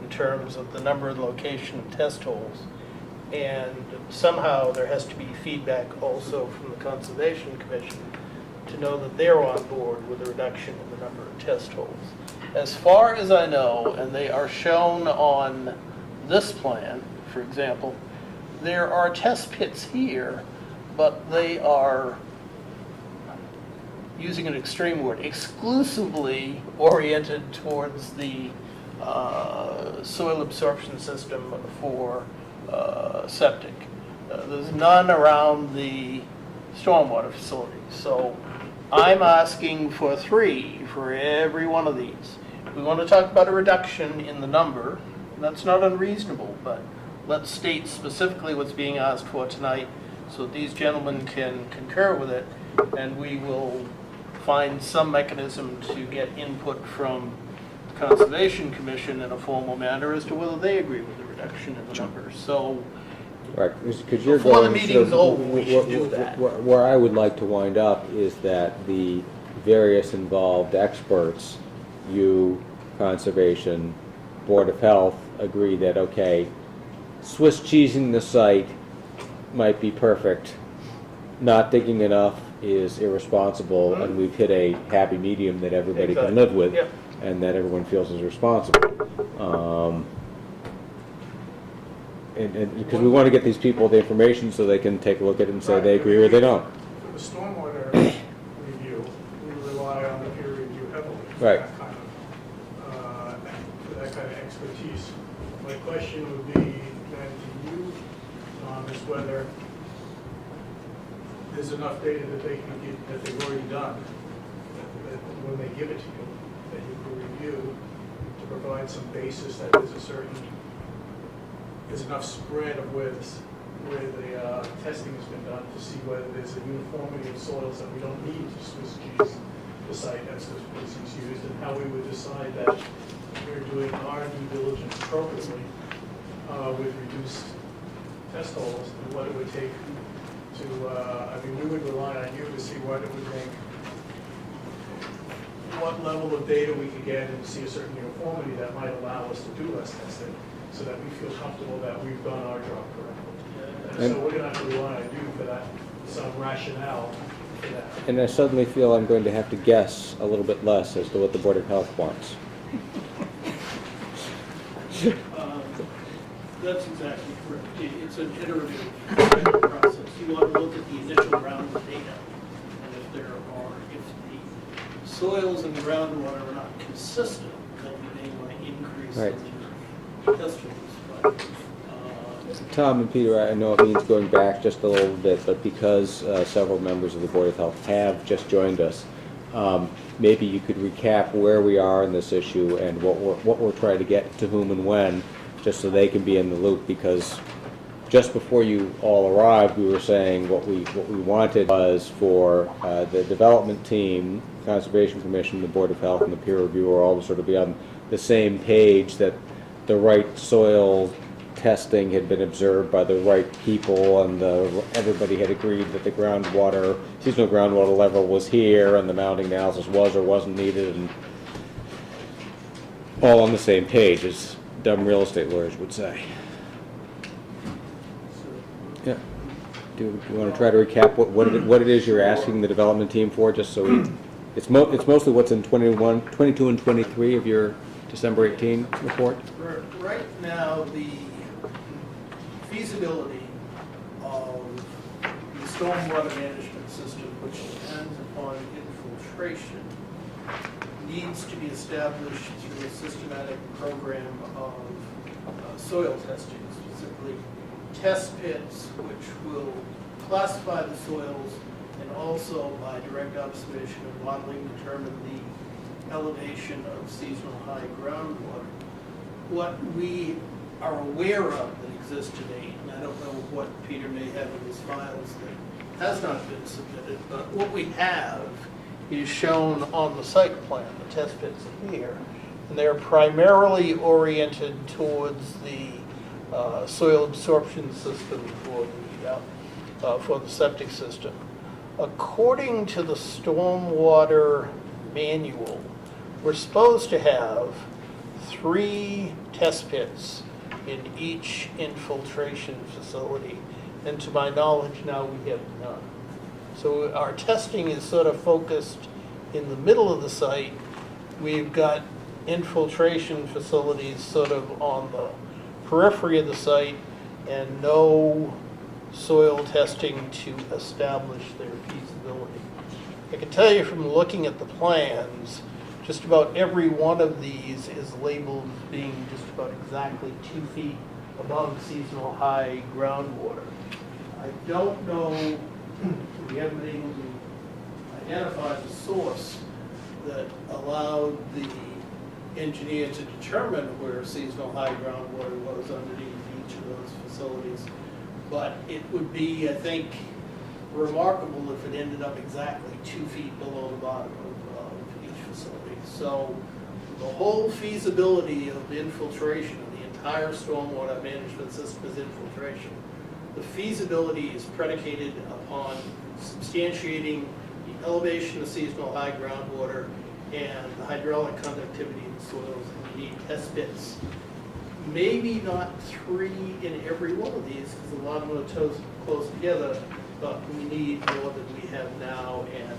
in terms of the number and location of test holes. And somehow there has to be feedback also from the Conservation Commission to know that they're on board with a reduction in the number of test holes. As far as I know, and they are shown on this plan, for example, there are test pits here, but they are, using an extreme word, exclusively oriented towards the soil absorption system for septic. There's none around the stormwater facilities. So I'm asking for 3 for every one of these. We want to talk about a reduction in the number. That's not unreasonable, but let's state specifically what's being asked for tonight so these gentlemen can concur with it, and we will find some mechanism to get input from the Conservation Commission in a formal manner as to whether they agree with the reduction in the numbers. So Right, because you're Before the going, meeting's so over, we should do that. Where I would like to wind up is that the various involved experts, you, Conservation, Board of Health, agree that, okay, Swiss cheesing the site might be perfect. Not digging enough is irresponsible, and we've hit a happy medium that everybody can live with, Yep. and that everyone feels is responsible. And because we want to get these people the information so they can take a look at it and say they agree or they don't. For the stormwater review, we rely on the peer review heavily. For Right. that kind of expertise. Like question would be then to you, Tom, is whether there's enough data that they can get, that they've already done, that when they give it to you, that you can review to provide some basis that there's enough spread of where the testing has been done to see whether there's a uniformity of soils that we don't need to Swiss cheese the site that's the species used, and how we would decide that we're doing our due diligence appropriately with reduced test holes, and what it would take to, I mean, we would rely on you to see what it would take, what level of data we could get and see a certain uniformity that might allow us to do less testing, so that we feel comfortable that we've done our job correctly. And so we're gonna have to rely on you for that, some rationale for that. And I suddenly feel I'm going to have to guess a little bit less as to what the Board of Health wants. That's exactly correct. It's an iterative process. You want to look at the initial round of data, and if the soils and the groundwater are not consistent, then you may want to increase Right. the test holes. But, Tom and Peter, I know it means going back just a little bit, but because several members of the Board of Health have just joined us, maybe you could recap where we are in this issue and what we're trying to get to whom and when, just so they can be in the loop, because just before you all arrived, we were saying what we wanted was for the development team, Conservation Commission, the Board of Health, and the peer reviewer all to sort of be on the same page, that the right soil testing had been observed by the right people, and everybody had agreed that the groundwater, seasonal groundwater level was here, and the mounting analysis was or wasn't needed, and all on the same page, as dumb real estate lawyers would say. Yeah. Do you want to try to recap what it is you're asking the development team for, just so it's mostly what's in 22 and 23 of your December 18 report? right now, the feasibility of the stormwater management system, which depends upon infiltration, needs to be established through a systematic program of soil testing, specifically test pits, which will classify the soils and also by direct observation and modeling determine the elevation of seasonal high groundwater. What we are aware of that exists today, and I don't know what Peter may have in his files that has not been submitted, but what we have is shown on the site plan. The test pits are here, and they're primarily oriented towards the soil absorption system for the septic system. According to the stormwater manual, we're supposed to have 3 test pits in each infiltration facility, and to my knowledge now we have none. So our testing is sort of focused in the middle of the site. We've got infiltration facilities sort of on the periphery of the site, and no soil testing to establish their feasibility. I can tell you from looking at the plans, just about every one of these is labeled as being just about exactly 2 feet above seasonal high groundwater. I don't know, we haven't been able to identify the source that allowed the engineer to determine where seasonal high groundwater was underneath each of those facilities. But it would be, I think, remarkable if it ended up exactly 2 feet below the bottom of each facility. So the whole feasibility of infiltration, the entire stormwater management system is infiltration. The feasibility is predicated upon substantiating the elevation of seasonal high groundwater and the hydraulic conductivity of the soils, and you need test pits. Maybe not 3 in every one of these, because a lot of them are close together, but we need more than we have now, and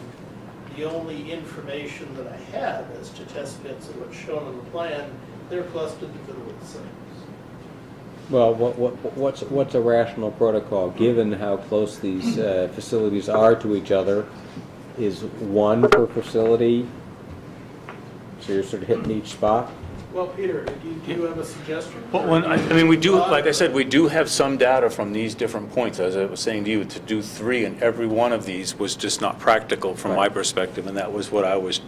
the only information that I have as to test pits and what's shown on the plan, they're clustered in the middle of the site. Well, what's a rational protocol, given how close these facilities are to each other? Is 1 per facility, so you're sort of hitting each spot? Well, Peter, do you have a suggestion? Well, I mean, we do, like I said, we do have some data from these different points. As I was saying to you, to do 3 in every one of these was just not practical from my perspective, and that was what I was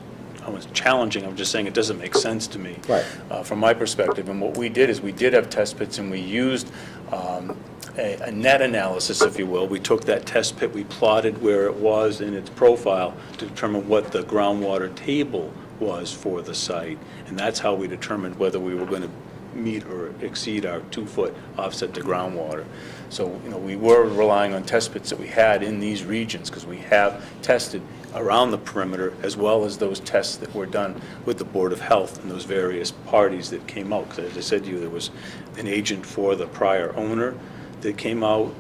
challenging. I'm just saying it doesn't make sense to me. Right. From my perspective. And what we did is we did have test pits, and we used a net analysis, if you will. We took that test pit, we plotted where it was in its profile to determine what the groundwater table was for the site, and that's how we determined whether we were going to meet or exceed our 2-foot offset to groundwater. So, you know, we were relying on test pits that we had in these regions, because we have tested around the perimeter, as well as those tests that were done with the Board of Health and those various parties that came out. Because as I said to you, there was an agent for the prior owner that came out.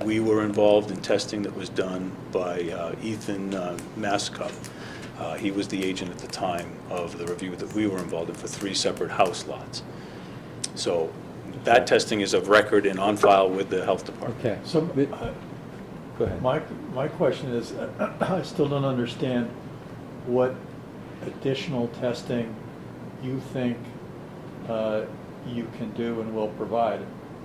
We were involved in testing that was done by Ethan Mascup. He was the agent at the time of the review that we were involved in for 3 separate house lots. So that testing is of record and on file with the health department. Okay. So, Go ahead. my question is, I still don't understand what additional testing you think you can do and will provide.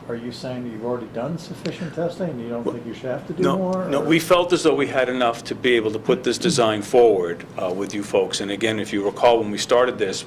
Are you saying that you've already done sufficient testing, and you don't think you should have to do more? No, or- we felt as though we had enough to be able to put this design forward with you folks. And again, if you recall, when we started this,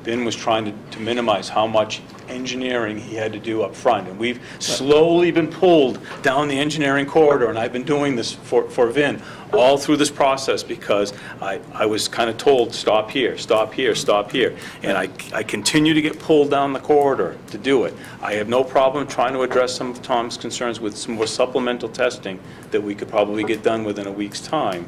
Ben was trying to minimize how much engineering he had to do up front. And we've slowly been pulled down the engineering corridor, and I've been doing this for Vin all through this process, because I was kind of told, stop here, stop here, stop here. And I continue to get pulled down the corridor to do it. I have no problem trying to address some of Tom's concerns with some more supplemental testing that we could probably get done within a week's time.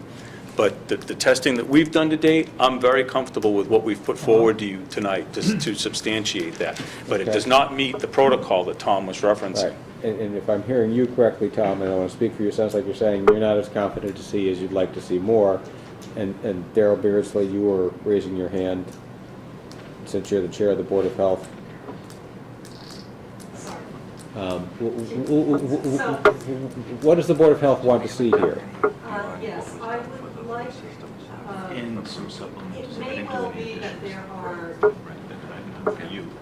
But the testing that we've done to date, I'm very comfortable with what we've put forward to you tonight to substantiate that. But it Okay. does not meet the protocol that Tom was referencing. Right. And if I'm hearing you correctly, Tom, and I want to speak for you, it sounds like you're saying you're not as confident to see as you'd like to see more. And Darrell Beardsley, you were raising your hand since you're the chair of the Board of Health. What does the Board of Health want to see here? Yes, I would like, And some supplemental. it may well be that there are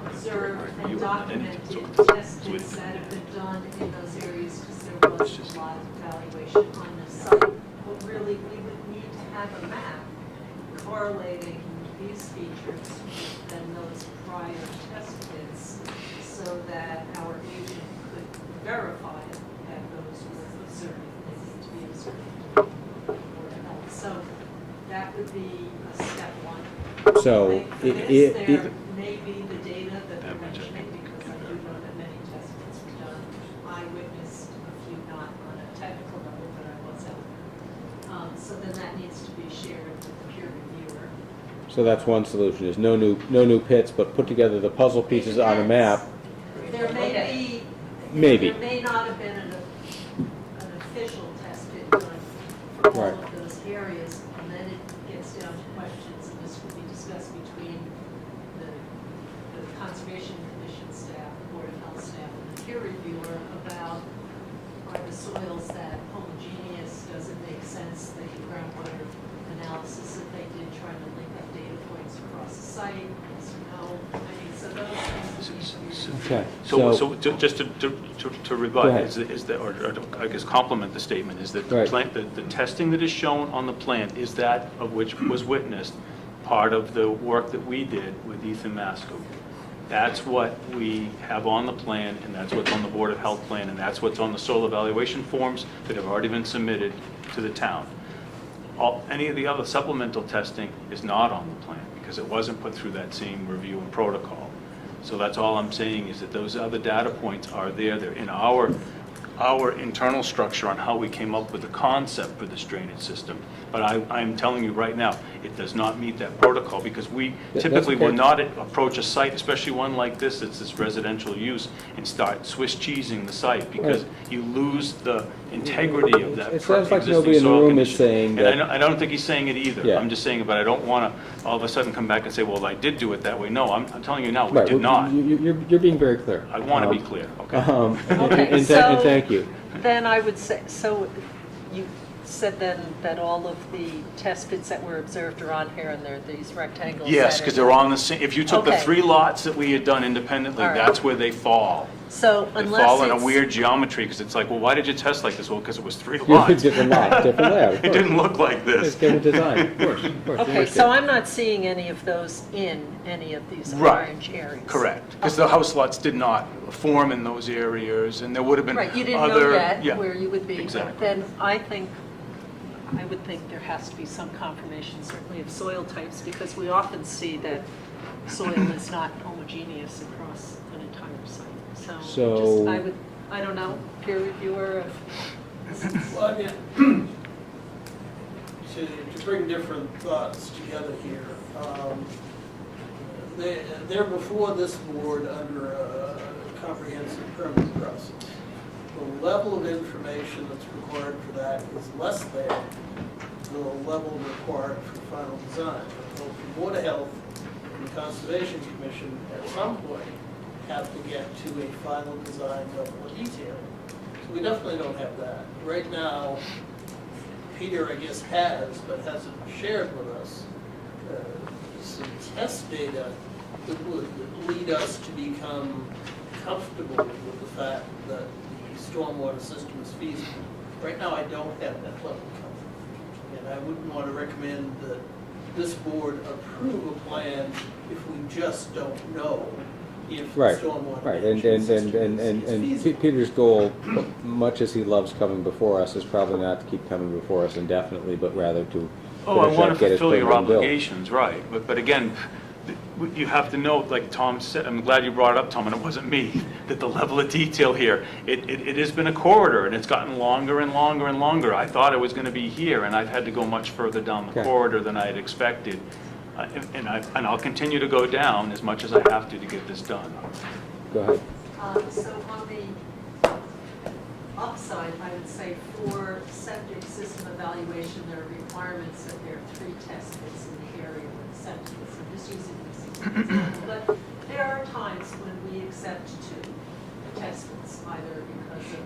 observed and documented testing that have been done in those areas, because there was a lot of evaluation on the site. But really, we would need to have a map correlating these features and those prior test pits, so that our agent could verify that those were observed, they need to be observed. So that would be a step 1. So, For this, there may be the data that we're mentioning, because I do know that many test pits were done. I witnessed a few, not on a technical level, but I was out there. So then that needs to be shared with the peer reviewer. So that's one solution, is no new pits, but put together the puzzle pieces on a map. There may be. Maybe. There may not have been an official test pit done for all Right. of those areas, and then it gets down to questions, and this will be discussed between the Conservation Commission staff, the Board of Health staff, and the peer reviewer about, are the soils that homogeneous, does it make sense, the groundwater analysis that they did, trying to link up data points across the site, yes or no? I mean, so those things need to be. Okay. So just to Go rebut, ahead. is that, or I guess complement the statement, is that the Right. plant, the testing that is shown on the plan, is that of which was witnessed, part of the work that we did with Ethan Masco. That's what we have on the plan, and that's what's on the Board of Health plan, and that's what's on the soil evaluation forms that have already been submitted to the town. Any of the other supplemental testing is not on the plan, because it wasn't put through that same review and protocol. So that's all I'm saying, is that those other data points are there. They're in our internal structure on how we came up with the concept for this drainage system. But I'm telling you right now, it does not meet that protocol, because we That's typically okay. will not approach a site, especially one like this, that's this residential use, and start Swiss cheesing the site, because you lose the integrity of that It sounds like existing nobody in the soil room is condition. saying And that. I don't think he's saying it either. Yeah. I'm just saying it, but I don't want to all of a sudden come back and say, well, I did do it that way. No, I'm telling you now, we Right, did not. You're being very clear. I want to be clear, okay? And Okay, and so- thank you. Then I would say, so you, said then that all of the test pits that were observed are on here, and they're these rectangles? Yes, that because are- they're on the same, if you took the Okay. 3 lots that we had done independently, All right. that's where they fall. So They unless fall in a it's- weird geometry, because it's like, well, why did you test like this? Well, because it was 3 lots. Different lot, different layout, of It course. didn't look like this. It's different design, of course, of course. I Okay, so understand. I'm not seeing any of those in any of these Right. orange areas? Correct, because the house lots did not form in those areas, and there would have been other... Right, you didn't know yet yeah, where you would be. exactly. Then I would think there has to be some confirmation, certainly of soil types, because we often see that soil is not homogeneous across an entire site. So- I don't know, peer reviewer, Well, I mean, to bring different thoughts together here, they're before this board under a comprehensive permit process. The level of information that's required for that is less than the level required for final design. Both the Board of Health and the Conservation Commission at some point have to get to a final design level of detail. So we definitely don't have that. Right now, Peter, I guess, has, but hasn't shared with us, some test data that would lead us to become comfortable with the fact that the stormwater system is feasible. Right now, I don't have that level of comfort. And I wouldn't want to recommend that this board approve a plan if we just don't know if the Right, stormwater right, management system is feasible. Peter's goal, much as he loves coming before us, is probably not to keep coming before us indefinitely, but rather to Oh, I finish want up, to get his fulfill your program built. obligations, right. But again, you have to note, like Tom said, I'm glad you brought it up, Tom, and it wasn't me, that the level of detail here, it has been a corridor, and it's gotten longer and longer and longer. I thought it was going to be here, and I've had to go much further down the Okay. corridor than I had expected. And I'll continue to go down as much as I have to get this done. Go ahead. So on the upside, I would say for septic system evaluation, there are requirements that there are 3 test pits in the area where the septic is. I'm just using this as an example, but there are times when we accept 2 test pits, either because of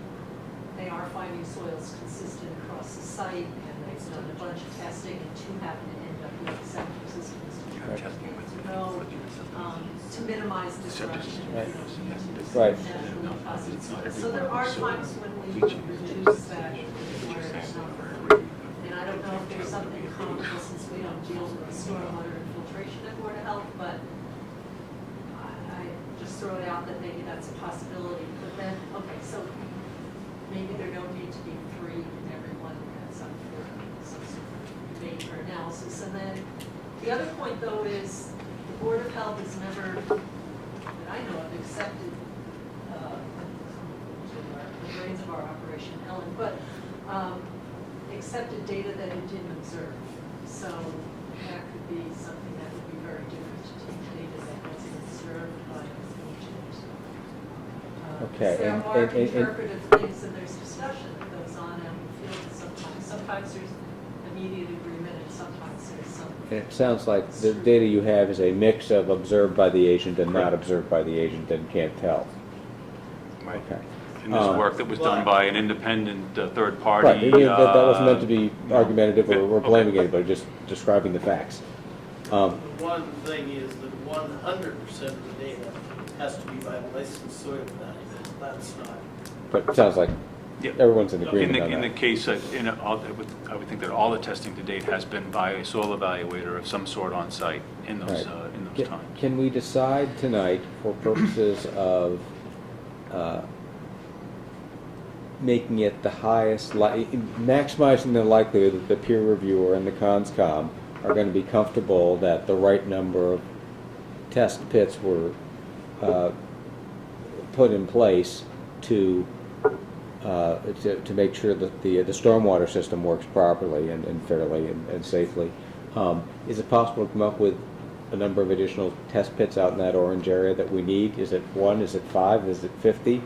they are finding soils consistent across the site and they've done a bunch of testing and 2 happen to end up with septic systems. To minimize disruption. Right. you know, Right. naturally causing soil. So there are times when we reduce that required number. And I don't know if there's something comparable since we don't deal with the stormwater infiltration at Board of Health, but I just throw it out that maybe that's a possibility. But then, okay, so maybe there don't need to be 3 in every one that's up for some sort of debate or analysis. And then the other point though is the Board of Health has never, that I know of, accepted the reins of our operation, Ellen, but accepted data that it didn't observe. So that could be something that would be very different to take data that wasn't observed by the agent. Okay, There and- are and- and- interpretive things and there's discussion that goes on out in the field sometimes. Sometimes there's immediate agreement and sometimes there's some. It sounds like the data you have is a mix of observed by the agent and not observed by the agent and can't tell. Right. Okay. And this work that was done by an independent third party. Right, that wasn't meant to be no. argumentative or Okay. blaming anybody, just describing the facts. The one thing is that 100% of the data has to be by a licensed soil evaluator. That's not. But it sounds like Yeah. everyone's in agreement on In the that. case, I would think that all the testing to date has been by a soil evaluator of some sort on site in those Right. times. Can we decide tonight, for purposes of making it the highest, maximizing the likelihood that the peer reviewer and the conscom are going to be comfortable that the right number of test pits were put in place to make sure that the stormwater system works properly and fairly and safely? Is it possible to come up with a number of additional test pits out in that orange area that we need? Is it 1? Is it 5? Is it 50?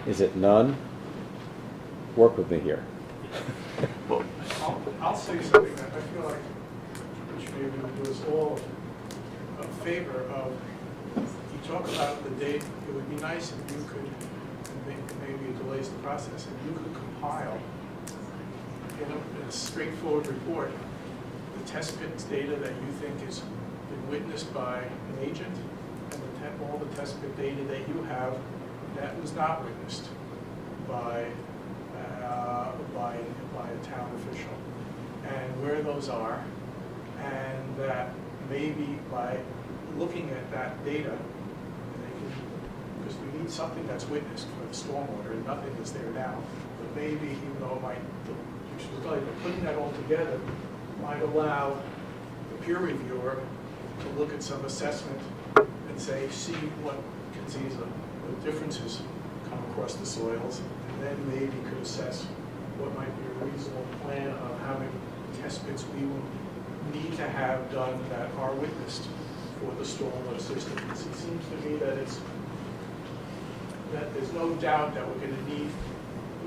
Is it none? Work with me here. Well, I'll say something that I feel like which maybe would do us all a favor of, you talk about the date, it would be nice if you could, maybe it delays the process, if you could compile in a straightforward report, the test pit data that you think has been witnessed by an agent, and all the test pit data that you have that was not witnessed by a town official, and where those are, and that maybe by looking at that data, because we need something that's witnessed for the stormwater, and nothing is there now, but maybe, even though it might, which is like, putting that all together might allow the peer reviewer to look at some assessment and say, see what differences come across the soils, and then maybe could assess what might be a reasonable plan of how many test pits we will need to have done that are witnessed for the stormwater system. It seems to me that there's no doubt that we're going to need,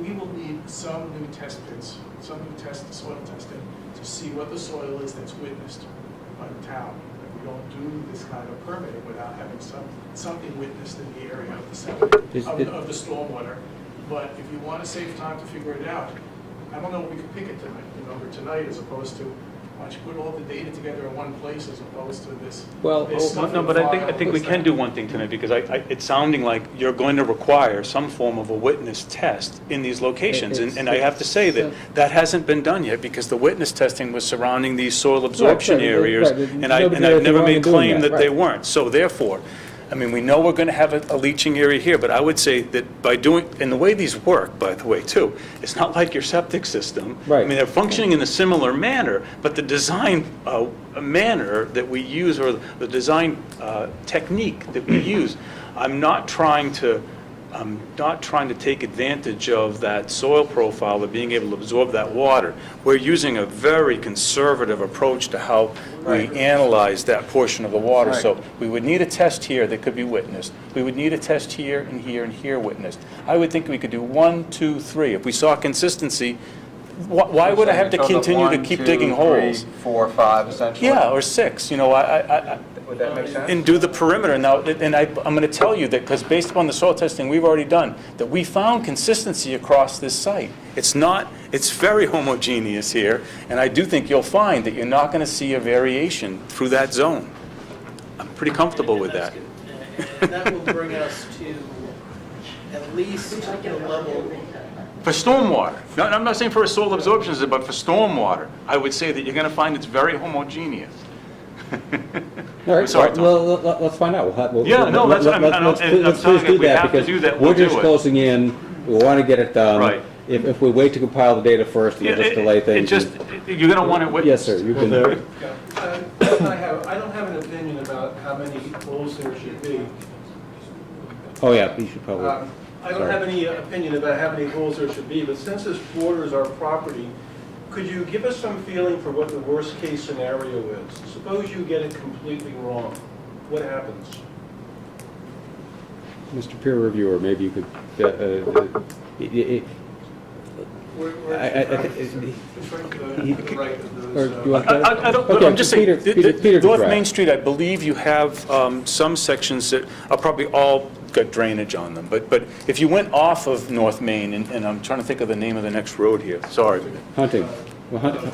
we will need some new test pits, some new soil testing to see what the soil is that's witnessed by the town. And we don't do this kind of permitting without having something witnessed in the area of the sediment, of the stormwater. But if you want to save time to figure it out, I don't know if we could pick it tonight, or tonight, as opposed to, why don't you put all the data together in one place as opposed to this. Well, this stuff No, in but a I file. think we can do one thing tonight, because it's sounding like you're going to require some form of a witness test in these locations. And I have to say that that hasn't been done yet, because the witness testing was surrounding these soil absorption right, areas, right. and Nobody I've did never anything wrong made in doing claim that, that they right. weren't. So therefore, I mean, we know we're going to have a leaching area here, but I would say that by doing, and the way these work, by the way, too, it's not like your septic system. Right. I mean, they're functioning in a similar manner, but the design manner that we use, or the design technique that we use, I'm not trying to take advantage of that soil profile of being able to absorb that water. We're using a very conservative approach to how we analyze that portion of the water. Right. So we would need a test here that could be witnessed. We would need a test here and here and here witnessed. I would think we could do 1, 2, 3. If we saw consistency, why would I have to continue to keep digging holes? 1, 2, 3, 4, 5, essentially? Yeah, or 6, you know, Would that make sense? and do the perimeter. Now, and I'm going to tell you that, because based upon the soil testing we've already done, that we found consistency across this site. It's very homogeneous here, and I do think you'll find that you're not going to see a variation through that zone. I'm pretty comfortable with that. And that will bring us to at least the level. For stormwater, no, I'm not saying for a soil absorption system, but for stormwater, I would say that you're going to find it's very homogeneous. All right, Sorry, Tom. well, let's find out. Yeah, no, that's- I'm Let's telling please you, do we that, have to because do that, we're we'll do just it. closing in, we want to get it done. Right. If we wait to compile the data first, it'll just delay things. You're going to want it witnessed. Yes, sir, you Well, can. there- I don't have an opinion about how many holes there should be. Oh, yeah, you should probably. I don't have any opinion about how many holes there should be, but since this borders our property, could you give us some feeling for what the worst-case scenario is? Suppose you get it completely wrong. What happens? Mr. Peer Reviewer, maybe you could, It's right to the right of or those. do you want that? I don't, Okay, I'm just saying, Peter can North correct. Main Street, I believe you have some sections that are probably all got drainage on them, but if you went off of North Main, and I'm trying to think of the name of the next road here, sorry. Hunting. Well,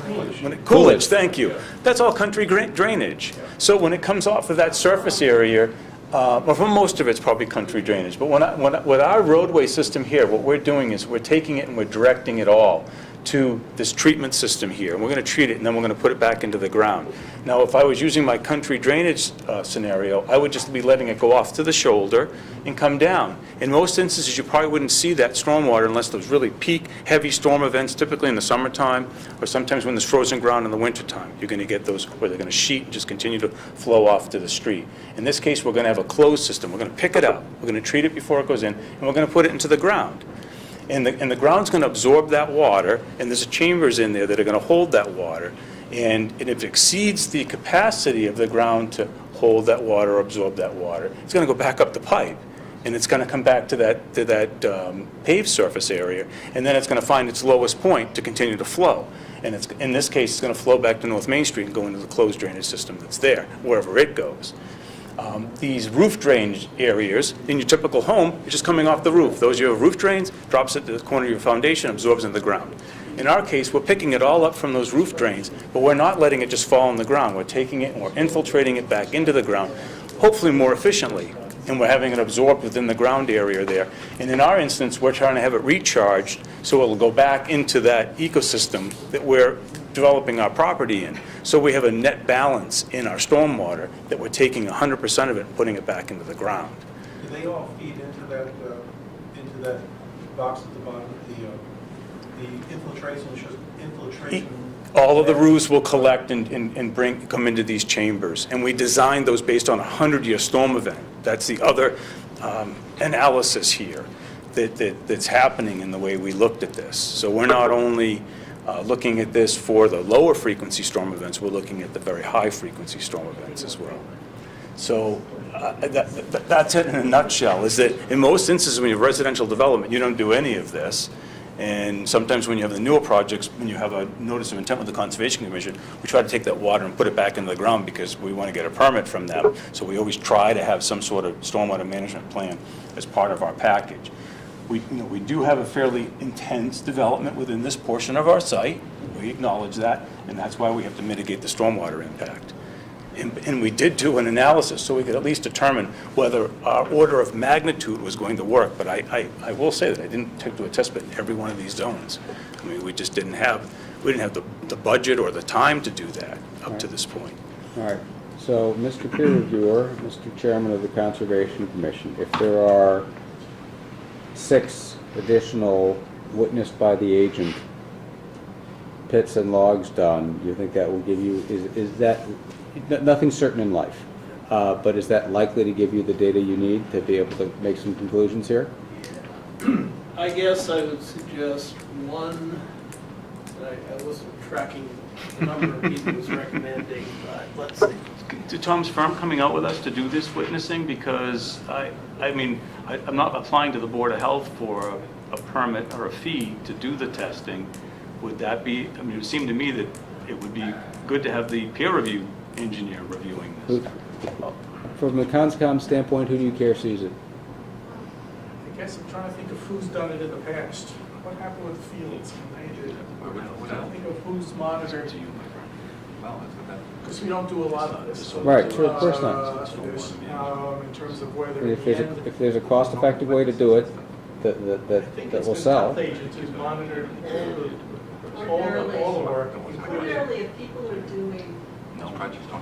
Coolidge, thank you. That's all country drainage. So when it comes off of that surface area, well, for most of it's probably country drainage, but with our roadway system here, what we're doing is we're taking it and we're directing it all to this treatment system here. And we're going to treat it, and then we're going to put it back into the ground. Now, if I was using my country drainage scenario, I would just be letting it go off to the shoulder and come down. In most instances, you probably wouldn't see that stormwater unless there's really peak heavy storm events, typically in the summertime, or sometimes when there's frozen ground in the wintertime. You're going to get those where they're going to sheet and just continue to flow off to the street. In this case, we're going to have a closed system. We're going to pick it up, we're going to treat it before it goes in, and we're going to put it into the ground. And the ground's going to absorb that water, and there's chambers in there that are going to hold that water. And if it exceeds the capacity of the ground to hold that water or absorb that water, it's going to go back up the pipe. And it's going to come back to that paved surface area, and then it's going to find its lowest point to continue to flow. And in this case, it's going to flow back to North Main Street and go into the closed drainage system that's there, wherever it goes. These roof drainage areas, in your typical home, it's just coming off the roof. Those you have roof drains, drops at the corner of your foundation, absorbs into the ground. In our case, we're picking it all up from those roof drains, but we're not letting it just fall on the ground. We're taking it and we're infiltrating it back into the ground, hopefully more efficiently, and we're having it absorbed within the ground area there. And in our instance, we're trying to have it recharged so it'll go back into that ecosystem that we're developing our property in. So we have a net balance in our stormwater that we're taking 100% of it and putting it back into the ground. Do they all feed into that box at the bottom, the infiltration? All of the roofs will collect and come into these chambers. And we designed those based on a 100-year storm event. That's the other analysis here that's happening in the way we looked at this. So we're not only looking at this for the lower frequency storm events, we're looking at the very high frequency storm events as well. So that's it in a nutshell, is that in most instances when you have residential development, you don't do any of this. And sometimes when you have the newer projects, when you have a notice of intent with the Conservation Commission, we try to take that water and put it back into the ground because we want to get a permit from them. So we always try to have some sort of stormwater management plan as part of our package. We do have a fairly intense development within this portion of our site. We acknowledge that, and that's why we have to mitigate the stormwater impact. And we did do an analysis so we could at least determine whether our order of magnitude was going to work. But I will say that I didn't take to a test pit in every one of these zones. I mean, we just didn't have the budget or the time to do that up to this point. All right, so Mr. Peer Reviewer, Mr. Chairman of the Conservation Commission, if there are 6 additional witnessed by the agent pits and logs done, you think that will give you, is that, nothing's certain in life, but is that likely to give you the data you need to be able to make some conclusions here? I guess I would suggest one, I wasn't tracking the number of people who's recommending, but let's see. To Tom's firm coming out with us to do this witnessing, because I'm not applying to the Board of Health for a permit or a fee to do the testing. Would that be, I mean, it would seem to me that it would be good to have the peer review engineer reviewing this. From the CONSCOM standpoint, who do you care sees it? I guess I'm trying to think of who's done it in the past. What happened with Fields? I'm trying to think of who's monitored. Because we don't do a lot of this. Right, sure, of course not. In terms of whether. If there's a cost-effective way to do it that will sell. I think it's been top agent who's monitored all the work, including. Ordinarily, if people are doing,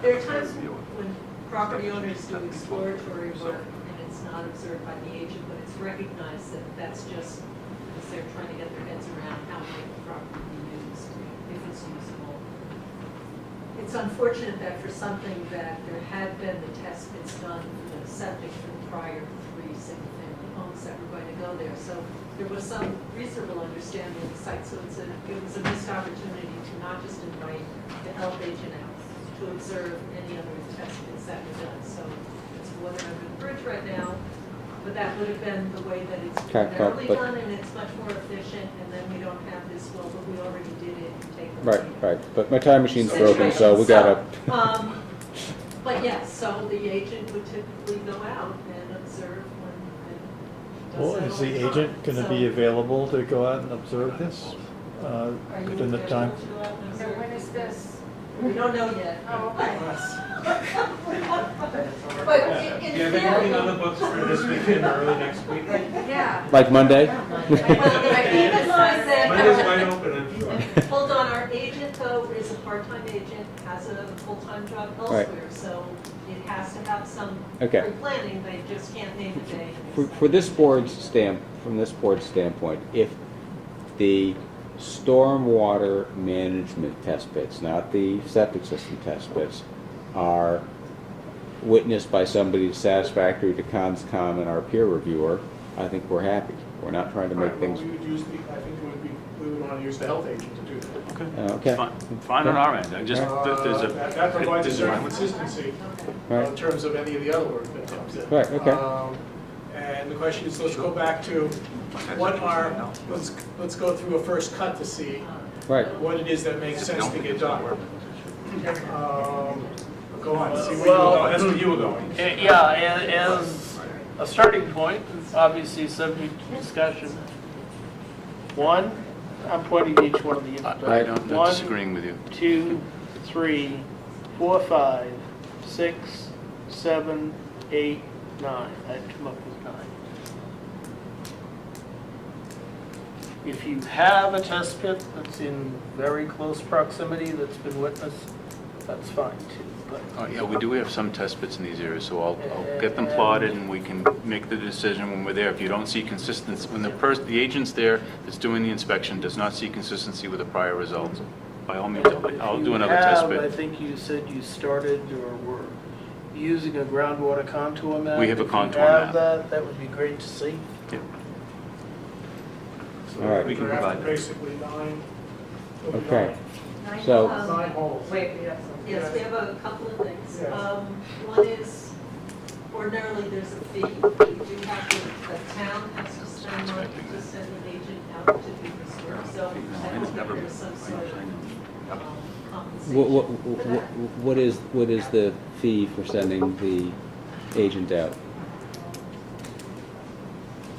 there are times when property owners do exploratory work and it's not observed by the agent, but it's recognized that that's just because they're trying to get their heads around how might the property be used, if it's usable. It's unfortunate that for something that there had been the test pits done for the septic for the prior 3 single-family homes that were going to go there. So there was some reasonable understanding of the site. So it was a missed opportunity to not just invite the health agent out, to observe any other test pits that were done. So it's water under the bridge right now, but that would have been the way that it's ordinarily done, and it's much more efficient, and then we don't have this, well, but we already did it, and take the Right. But my time machine's broken, so we gotta. But yes, so the agent would typically go out and observe when it does Well, that is all the time. agent going to be So- available to go out and observe this Are you within the time? available to go out and So observe? when is this? We don't know yet. Oh, okay. But in theory, books for this weekend or early next week? Yeah. Like Monday? well, the agent wide said, open. hold on, our agent though is a part-time agent, has a full-time job Right. elsewhere, so it has to have some Okay. pre-planning, they just can't name a day. From this board's standpoint, if the stormwater management test pits, not the septic system test pits, are witnessed by somebody satisfactory to CONSCOM and our peer reviewer, I think we're happy. We're not trying to make Right, well, things. we would use I think we would want to use the health agent to do that. Okay. Fine on our end. I just, there's a. That provides a there's certain consistency Right. in terms of any of the other work that comes in. Right, okay. And the question is, let's go back to what are, let's go through a first cut to see Right. what it is that makes sense to get done. Go on, see where you were going, that's where you were going. Yeah, and as a starting point, obviously subject to discussion. One, I'm pointing each one of the. I don't, I'm One, disagreeing with you. 2, 3, 4, 5, 6, 7, 8, 9. I'd come up with 9. If you have a test pit that's in very close proximity that's been witnessed, that's fine too. But Oh, yeah, we do have some test pits in these areas, so I'll get them plotted and we can make the decision when we're there. If you don't see consistency, when the agent's there that's doing the inspection does not see consistency with the prior results, by all means, I'll do another test I pit. think you said you started or were using a groundwater contour map. We have a contour If you map. have that, that would be great to see. Yep. So All right. we can draft provide that. basically 9. it'll be Okay. 9. So- 9 holes. Wait, yes, we have a couple of things. Yes. One is, ordinarily, there's a fee. You do have to, the town has to spend money to send an agent out to do this work. So I hope that there's some sort of compensation for that. What is the fee for sending the agent out?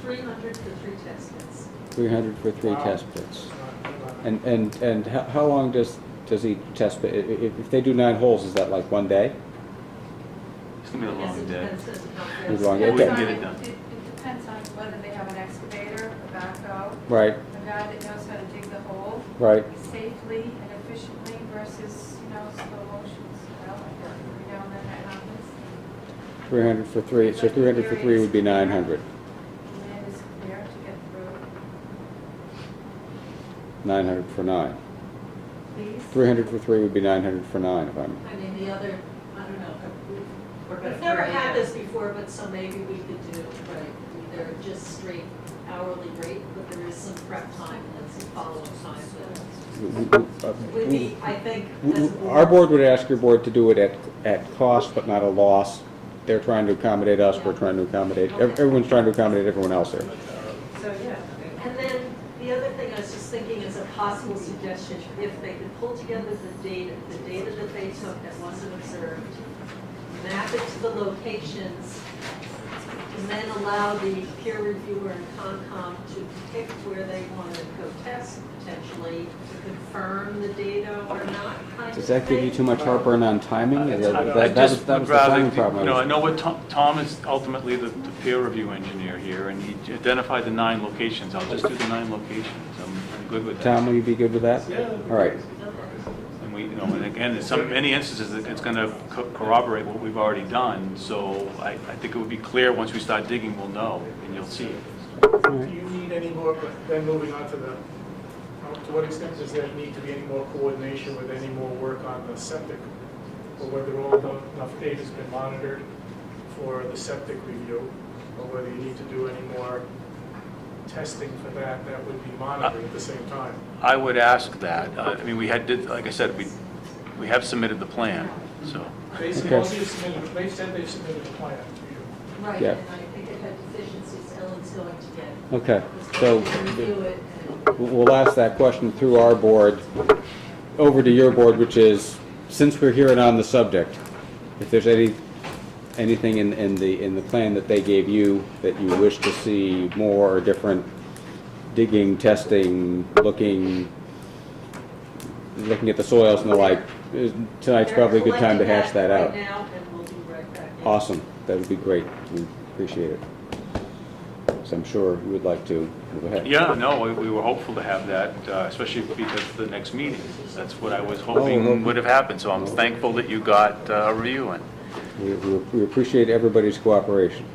300 for 3 test pits. 300 for 3 Wow. test pits. And how long does each test pit, if they do 9 holes, is that like 1 day? It's gonna be a Yes, long it day. depends on how It's fast. long, We okay. can get it done. It depends on whether they have an excavator, a backhoe, Right, a guy that knows how to dig the hole right. safely and efficiently versus, slow motions. Well, every now and then that happens. 300 for 3, so 300 for 3 would be 900. The land is clear to get through. 900 for 9. Please. 300 for 3 would be 900 for 9, if I'm, I mean, the other, I don't know, we've never had this before, but so maybe we could do, right, either just straight hourly rate, but there is some prep time and some follow-up time that would be, I think, as a our board would ask your board to do it at cost, but not a loss. They're trying to accommodate us, we're trying to accommodate, everyone's trying to accommodate everyone else here. So, yeah. And then the other thing I was just thinking is a possible suggestion, if they could pull together the data that they took that wasn't observed, map it to the locations, and then allow the peer reviewer and Concom to pick where they want to go test, potentially, to confirm the data or not, kind of Does that give you thing. too much heartburn on timing? I That just was would the rather, timing problem. I know what Tom is ultimately the peer review engineer here, and he identified the 9 locations. I'll just do the 9 locations. I'm good with that. Tom, will you be good with that? Yeah. All right. And we, and again, in many instances, it's going to corroborate what we've already done. So I think it would be clear, once we start digging, we'll know, and you'll see it. Do you need any more, then moving on to to what extent does there need to be any more coordination with any more work on the septic? Or whether enough data's been monitored for the septic review, or whether you need to do any more testing for that would be monitored at the same time? I would ask that. I mean, like I said, we have submitted the plan, so. Basically, Okay. they said they've submitted a plan to you. Right, Yeah. and I think it had deficiencies Ellen's going to get. Okay, Just so review it and we'll ask that question through our board, over to your board, which is, since we're here and on the subject, if there's anything in the plan that they gave you that you wish to see more or different, digging, testing, looking at the soils and the like, tonight's probably a good time to hash that out. Right now, and we'll be right back in. Awesome, that would be great, we appreciate it. So I'm sure you would like to move ahead. Yeah, no, we were hopeful to have that, especially because of the next meeting. That's what I was Oh, hoping would have happened, so I'm thankful that you got a review in. We appreciate everybody's cooperation.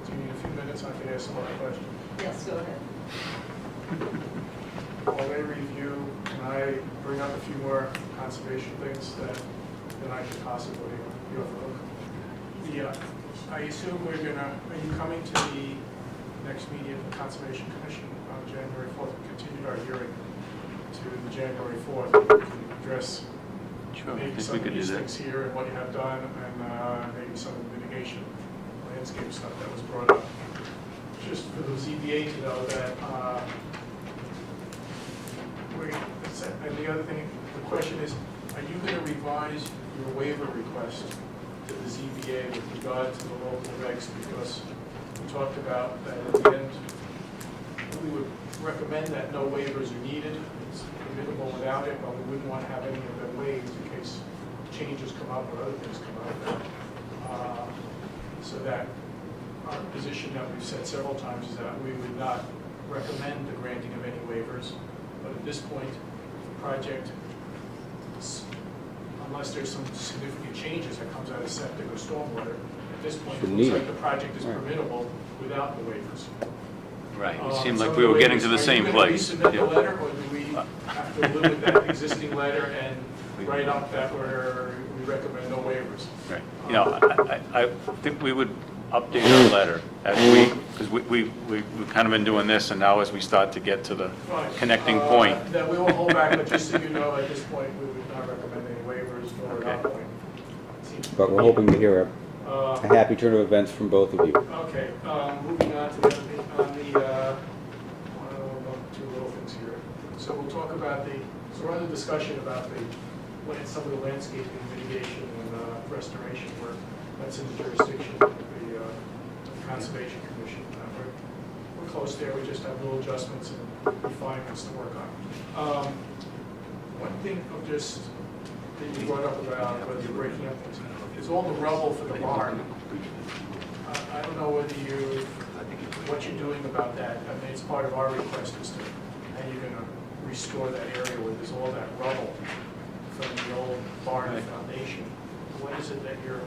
Do you need a few minutes, I can ask some other questions? Yes, go ahead. While they review, can I bring up a few more conservation things that I could possibly be overlook? I assume are you coming to the next meeting of the Conservation Commission on January 4th? We continued our hearing to January 4th. We can address Sure, I maybe think some we of could do these that. things here and what you have done, and maybe some of the mitigation landscape stuff that was brought up. Just for the ZBA to know that, and the other thing, the question is, I you going to revise your waiver request to the ZBA with regard to the local regs? Because we talked about that at the end, we would recommend that no waivers are needed. It's permissible without it, but we wouldn't want to have any of them waived in case changes come up or other things come up. So that our position that we've said several times is that we would not recommend the granting of any waivers. But at this point, the project, unless there's some significant changes that comes out of septic or stormwater, at this point, it Shouldn't looks need like it. the project is Right. permittable without the waivers. Right, it seemed So like we were getting to the same place. Are you going to resubmit the Yeah. letter, or do we have to live with that existing letter and write up that where we recommend no waivers? Right. You know, I think we would update our letter as we, because we've kind of been doing this, and now as we start to get to the Fine. connecting point. That we will hold back, but just so you know, at this point, we would not recommend any waivers nor an Okay. outpoint. Seems to But we're be- hoping to hear Uh, a happy turn of events from both of you. Okay, moving on to the, two little things here. So we'll talk about so we're on the discussion about some of the landscaping mitigation and restoration work. That's in the jurisdiction of the Conservation Commission. We're close there, we just have little adjustments and refinements to work on. One thing of just, that you brought up about whether you're breaking up things, is all the rubble for the barn. I don't know what you're doing about that. I mean, it's part of our request as to how you're gonna restore that area where there's all that rubble from the old barn foundation. What is it that you're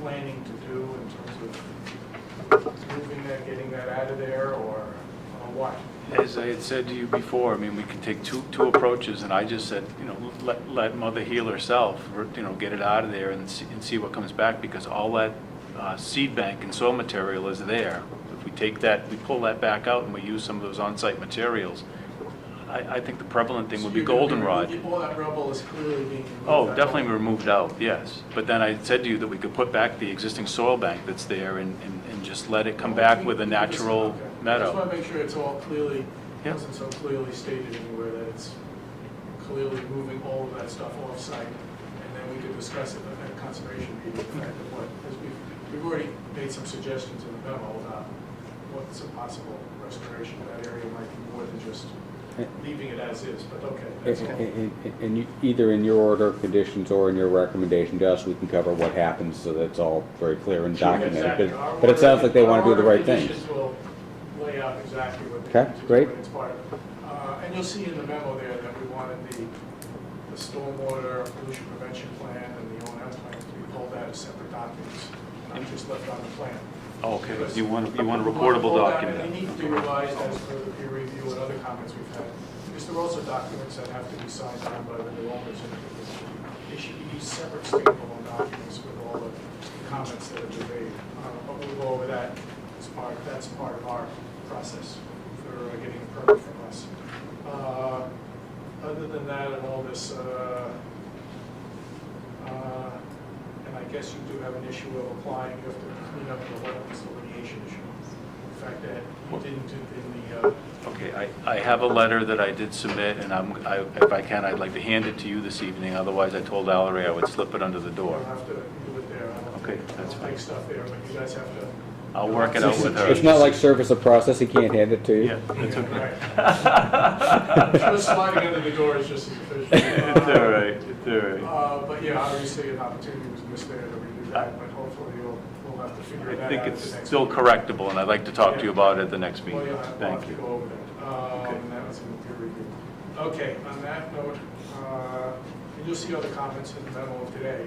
planning to do in terms of moving that, getting that out of there, or what? As I had said to you before, I mean, we can take two approaches, and I just said, you know, let Mother heal herself, you know, get it out of there and see what comes back, because all that seed bank and soil material is there. If we take that, we pull that back out and we use some of those on-site materials, I think the prevalent thing would be goldenrod. All that rubble is clearly being removed. Oh, definitely removed out, yes. But then I said to you that we could put back the existing soil bank that's there and just let it come back with a natural Okay. I just meadow. want to make sure it's all clearly, Yeah. wasn't so clearly stated anywhere that it's clearly moving all of that stuff off-site, and then we could discuss it at a conservation meeting, the fact of what, because we've already made some suggestions in the memo about what's a possible restoration of that area might be more than just leaving it as is, but okay, that's all. And either in your order of conditions or in your recommendation to us, we can cover what happens so that it's all very clear and documented. Exactly. But it sounds like they want to do the right Our things. conditions will lay out exactly what they Okay, need to do, great. and it's part of it. And you'll see in the memo there that we wanted the stormwater pollution prevention plan and the O&M plan to be pulled out as separate documents, not just left on the plan. Oh, okay, Because you want a we want to reportable pull that, document. And they need to be revised as per the peer review and other comments we've had. Because there are also documents that have to be signed on by the new owners, and they should be separate standalone documents with all the comments that have been made. But we'll go over that that's part of our process for getting a permit from us. Other than that and all this, and I guess you do have an issue of applying, you have to clean up the wetlands delineation issue. The fact that you didn't do in the, Okay, I have a letter that I did submit, and if I can, I'd like to hand it to you this evening. Otherwise, I told Valerie I would slip it under the you door. don't have to do it there. I don't Okay, think- that's I don't fine. take stuff there, but you guys have to. I'll work it out with her. It's not like service of process, he can't hand it to you. Yeah, that's okay. Right. Just sliding under the door is just as efficient. It's all right, it's all right. But yeah, obviously an opportunity was missed there to redo that, but hopefully we'll have to figure that I out. think at it's the next still meeting. correctable, and I'd like to talk to you about it at the next Well, meeting. you'll have Thank to you. go over that. Okay. And that was in the peer review. Okay, on that note, and you'll see other comments in the memo of today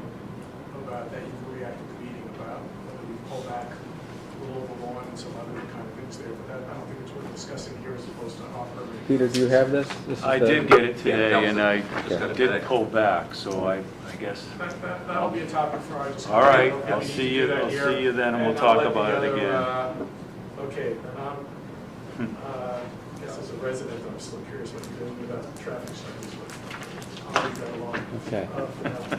about that you've reacted to the meeting about whether we pull back a little over lawn and some other kind of things there, but that, I don't think it's worth discussing here as opposed to our permit. Peter, do you have this? This is I the- did get it today, Yeah, and I just got it today. did pull back, so I guess. That'll be a topic for our discussion. All right, I don't think I'll we need see to you- do that I'll here. see you then, and we'll I'll talk let the about it other, again. Okay, I guess as a resident, I'm still curious what you're doing about the traffic studies, but I'll leave that alone. Okay. For now.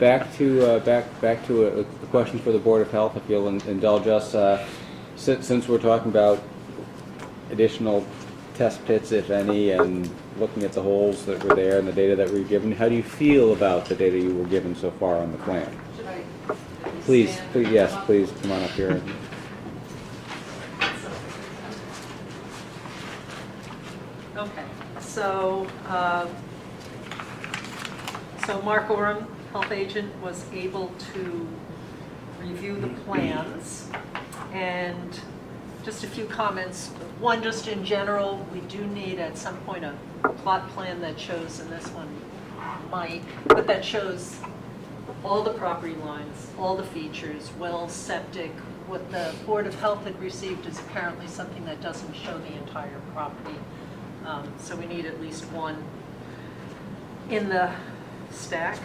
Back to a question for the Board of Health, if you'll indulge us. Since we're talking about additional test pits, if any, and looking at the holes that were there and the data that we were given, how do you feel about the data you were given so far on the plan? Should I? Please, stand? please, yes, please, come on up here. Okay, so, so Mark Oram, health agent, was able to review the plans, and just a few comments. One, just in general, we do need at some point a plot plan that shows, and this one might, but that shows all the property lines, all the features, wells, septic. What the Board of Health had received is apparently something that doesn't show the entire property. So we need at least one in the stack.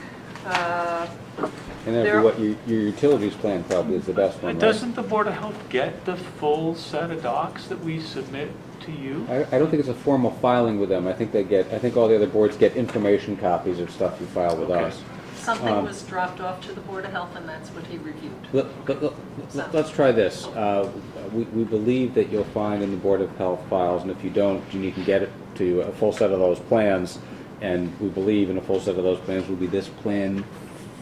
And that'd There- be what your utilities plan probably is the best one, right? Doesn't the Board of Health get the full set of docs that we submit to you? I don't think it's a formal filing with them. I think all the other boards get information copies of stuff you file with Okay. us. Something was dropped off to the Board of Health, and that's what he reviewed. Let's try this. We believe that you'll find in the Board of Health files, and if you don't, you can get it to a full set of those plans. And we believe in a full set of those plans will be this plan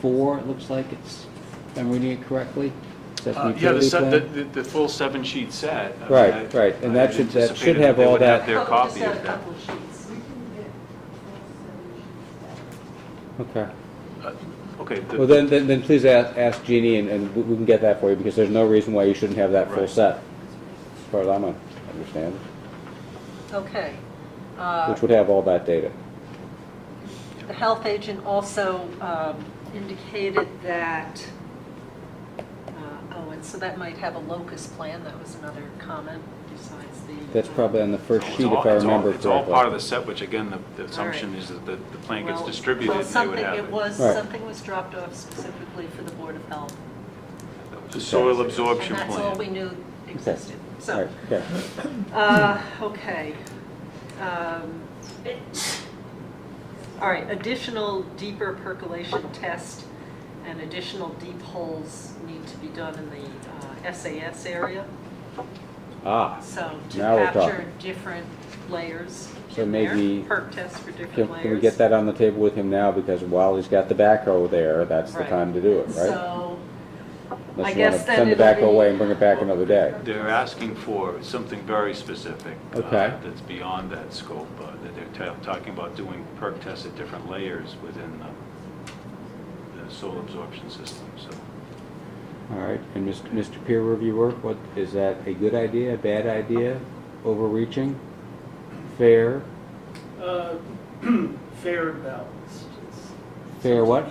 4, it looks like it's, if I'm reading it correctly? Is that the Yeah, utility plan? the full 7-sheet set. I mean, Right, right, and I that should anticipated have they all would that. their Oh, copy just of a that. couple of sheets. Okay. Okay. Well, then please ask Jeannie, and we can get that for you, because there's no reason why you shouldn't have that full Right. set, as far as I'm understanding, Okay. which would have all that data. The health agent also indicated that, and so that might have a locus plan. That was another comment besides the. That's probably on the first It's sheet, all- if I it's all- remember It's all correctly. part of the set, which again, the assumption is that the plan gets Well, distributed and they would have it was, Right. something was dropped off specifically for the Board of Health. The soil absorption And that's all we plan. knew existed. All So, right, okay. okay. All right, additional deeper percolation test and additional deep holes need to be done in the SAS area. Ah, So to Now we're capture talking. different layers So in there, maybe- perk tests for different can layers. we get that on the table with him now, because while he's got the backhoe there, that's the Right. time to do it, right? So, Unless I you want guess to then send the it'll backhoe be- away and bring it back another day. They're asking for something very specific. Okay. That's beyond that scope. That they're talking about doing perk tests at different layers within the soil absorption system, so. All right, and Mr. Peer Reviewer, what, is that a good idea, a bad idea, overreaching, fair? Fair and balanced. Fair what?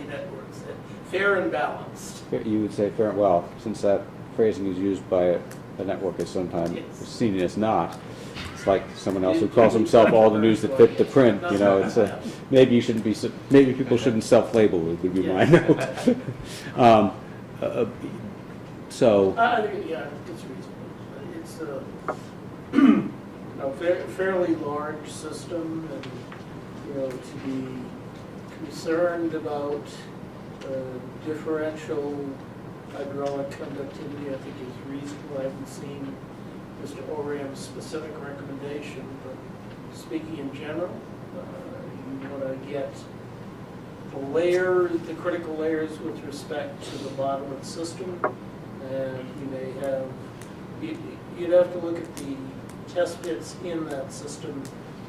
Fair and balanced. You would say fair, well, since that phrasing is used by a network as sometimes Yes. seen as not, it's like someone else who calls himself all the news that fit the print, you know, it's a, maybe you shouldn't be, maybe people shouldn't self-label, would be my note. So, I think, yeah, it's reasonable. It's a fairly large system, and, to be concerned about differential hydraulic conductivity, I think is reasonable. I haven't seen Mr. Oram's specific recommendation, but speaking in general, you want to get the critical layers with respect to the bottom of the system, and you may have, you'd have to look at the test pits in that system,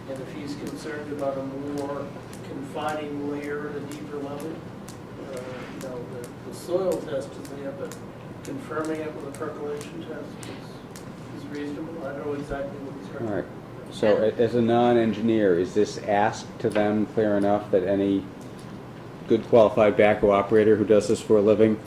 and if he's concerned about a more confining layer at a deeper level, the soil test is there, but confirming it with a percolation test is reasonable. I know exactly what he's all right, recommending. so as a non-engineer, is this asked to them clear enough that any good qualified backhoe operator who does this for a living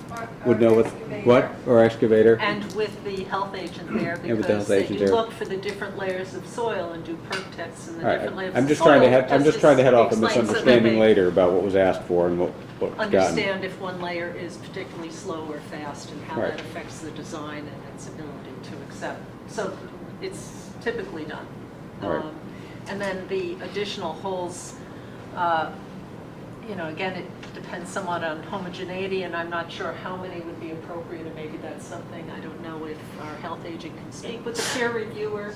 would know what, or excavator? And with the health agent there, And with the because health they agent do there. look for the different layers of soil and do perk tests in the All right, different layers of I'm soil. just trying to head, I'm just trying to head off a explains so that misunderstanding they later about what was asked for and what's gotten. Understand if one layer is particularly slow or fast and how Right. that affects the design and its ability to accept. So it's typically done. All right. And then the additional holes, again, it depends somewhat on homogeneity, and I'm not sure how many would be appropriate, and maybe that's something, I don't know if our health agent can speak with the peer reviewer.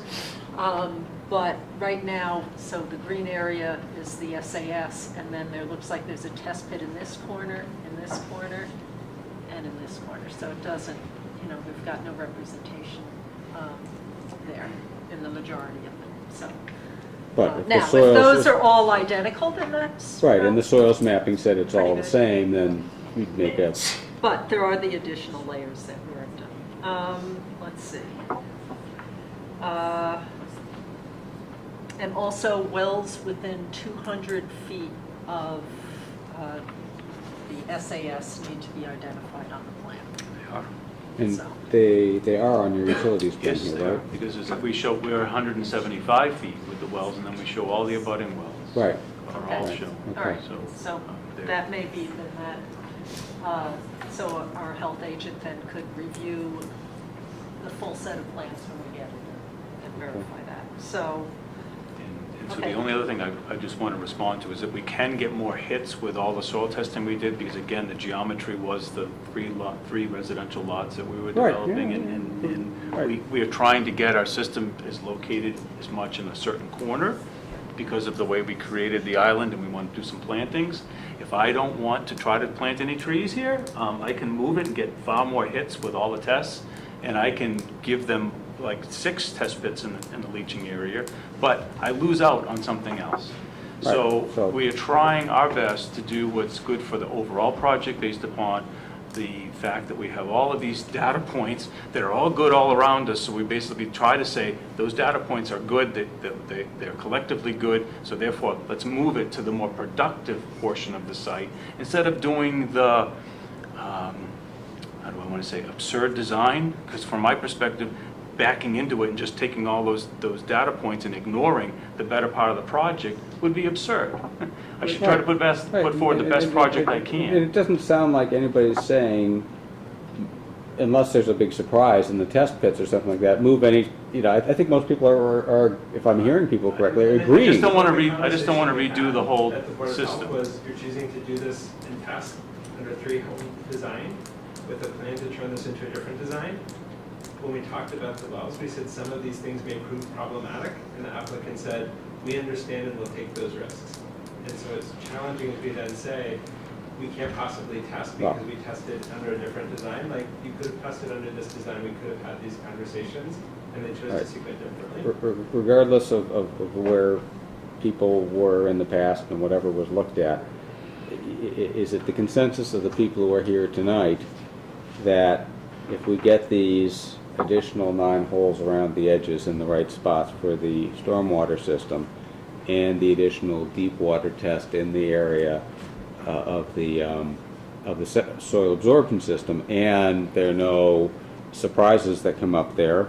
But right now, so the green area is the SAS, and then there looks like there's a test pit in this corner, and in this corner. So it doesn't, we've got no representation there in the majority of them, so. But if the Now, if soils- those are all identical, then that's. Right, and the soils mapping said it's all the Pretty good. same, then we'd make a, But there are the additional layers that weren't done. Let's see. And also wells within 200 feet of the SAS need to be identified on the plan. They are. and So. they are on your utilities plan Yes, here, they are, right? because as we show, we're 175 feet with the wells, and then we show all the abutting wells. Right. Are all Okay. shown. All right, So, so there. that may be then that, so our health agent then could review the full set of plans when we get it and verify that. So, And so Okay. the only other thing I just want to respond to is that we can get more hits with all the soil testing we did, because again, the geometry was the three residential lots that we were Right, yeah, developing, yeah, and right. we are trying to get our system is located as much in a certain corner because of the way we created the island, and we want to do some plantings. If I don't want to try to plant any trees here, I can move it and get far more hits with all the tests, and I can give them like 6 test pits in the leaching area, but I lose out on something else. Right, so- So we are trying our best to do what's good for the overall project based upon the fact that we have all of these data points that are all good all around us. So we basically try to say those data points are good, they're collectively good, so therefore let's move it to the more productive portion of the site instead of doing the, how do I want to say, absurd design, because from my perspective, backing into it and just taking all those data points and ignoring the better part of the project would be absurd. I should try to put Right, forward the best and- project I and can. it doesn't sound like anybody's saying, unless there's a big surprise in the test pits or something like that, move any, I think most people are, if I'm hearing people correctly, are I just agreeing. don't want to redo the whole At the Board of Health system. was you're choosing to do this in test under 3-home design with a plan to turn this into a different design. When we talked about the wells, we said some of these things may prove problematic, and the applicant said, we understand and we'll take those risks. And so it's challenging if we then say, we can't possibly test because we tested under a different design. Like, you could have tested under this design, we could have had these conversations, and they chose Right. to see it differently. Regardless of where people were in the past and whatever was looked at, is it the consensus of the people who are here tonight that if we get these additional 9 holes around the edges in the right spots for the stormwater system and the additional deep water test in the area of the soil absorption system, and there are no surprises that come up there,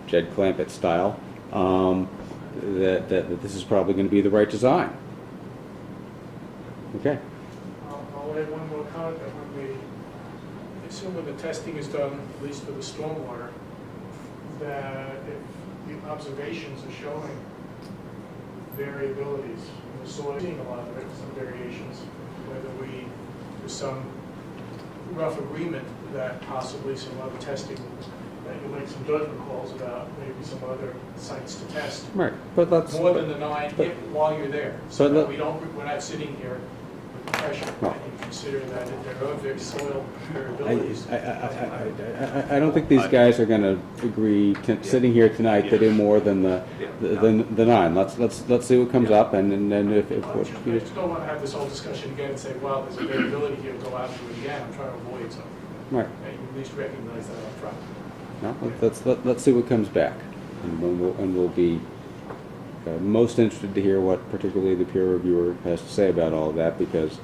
Jed Clampett style, that this is probably going to be the right design. Okay. I'll add one more comment, that when we, assume when the testing is done, at least for the stormwater, that if the observations are showing variabilities in the soil, seeing a lot of it, some variations, whether there's some rough agreement that possibly some other testing, that you'll make some judgment calls about maybe some other sites to test. Right, but let's. More than the 9 while you're there, so But that let- we're not sitting here with the pressure, No. and you consider that if there are soil variabilities. I don't think these guys are going to agree, sitting here tonight, to do more than the 9. Let's see what comes up, and then if I just don't want to have this whole discussion again and say, well, there's a variability here, go out and do it again. I'm trying to avoid something. right. And you at least recognize that up front. No, let's see what comes back, and we'll be most interested to hear what particularly the peer reviewer has to say about all of that, because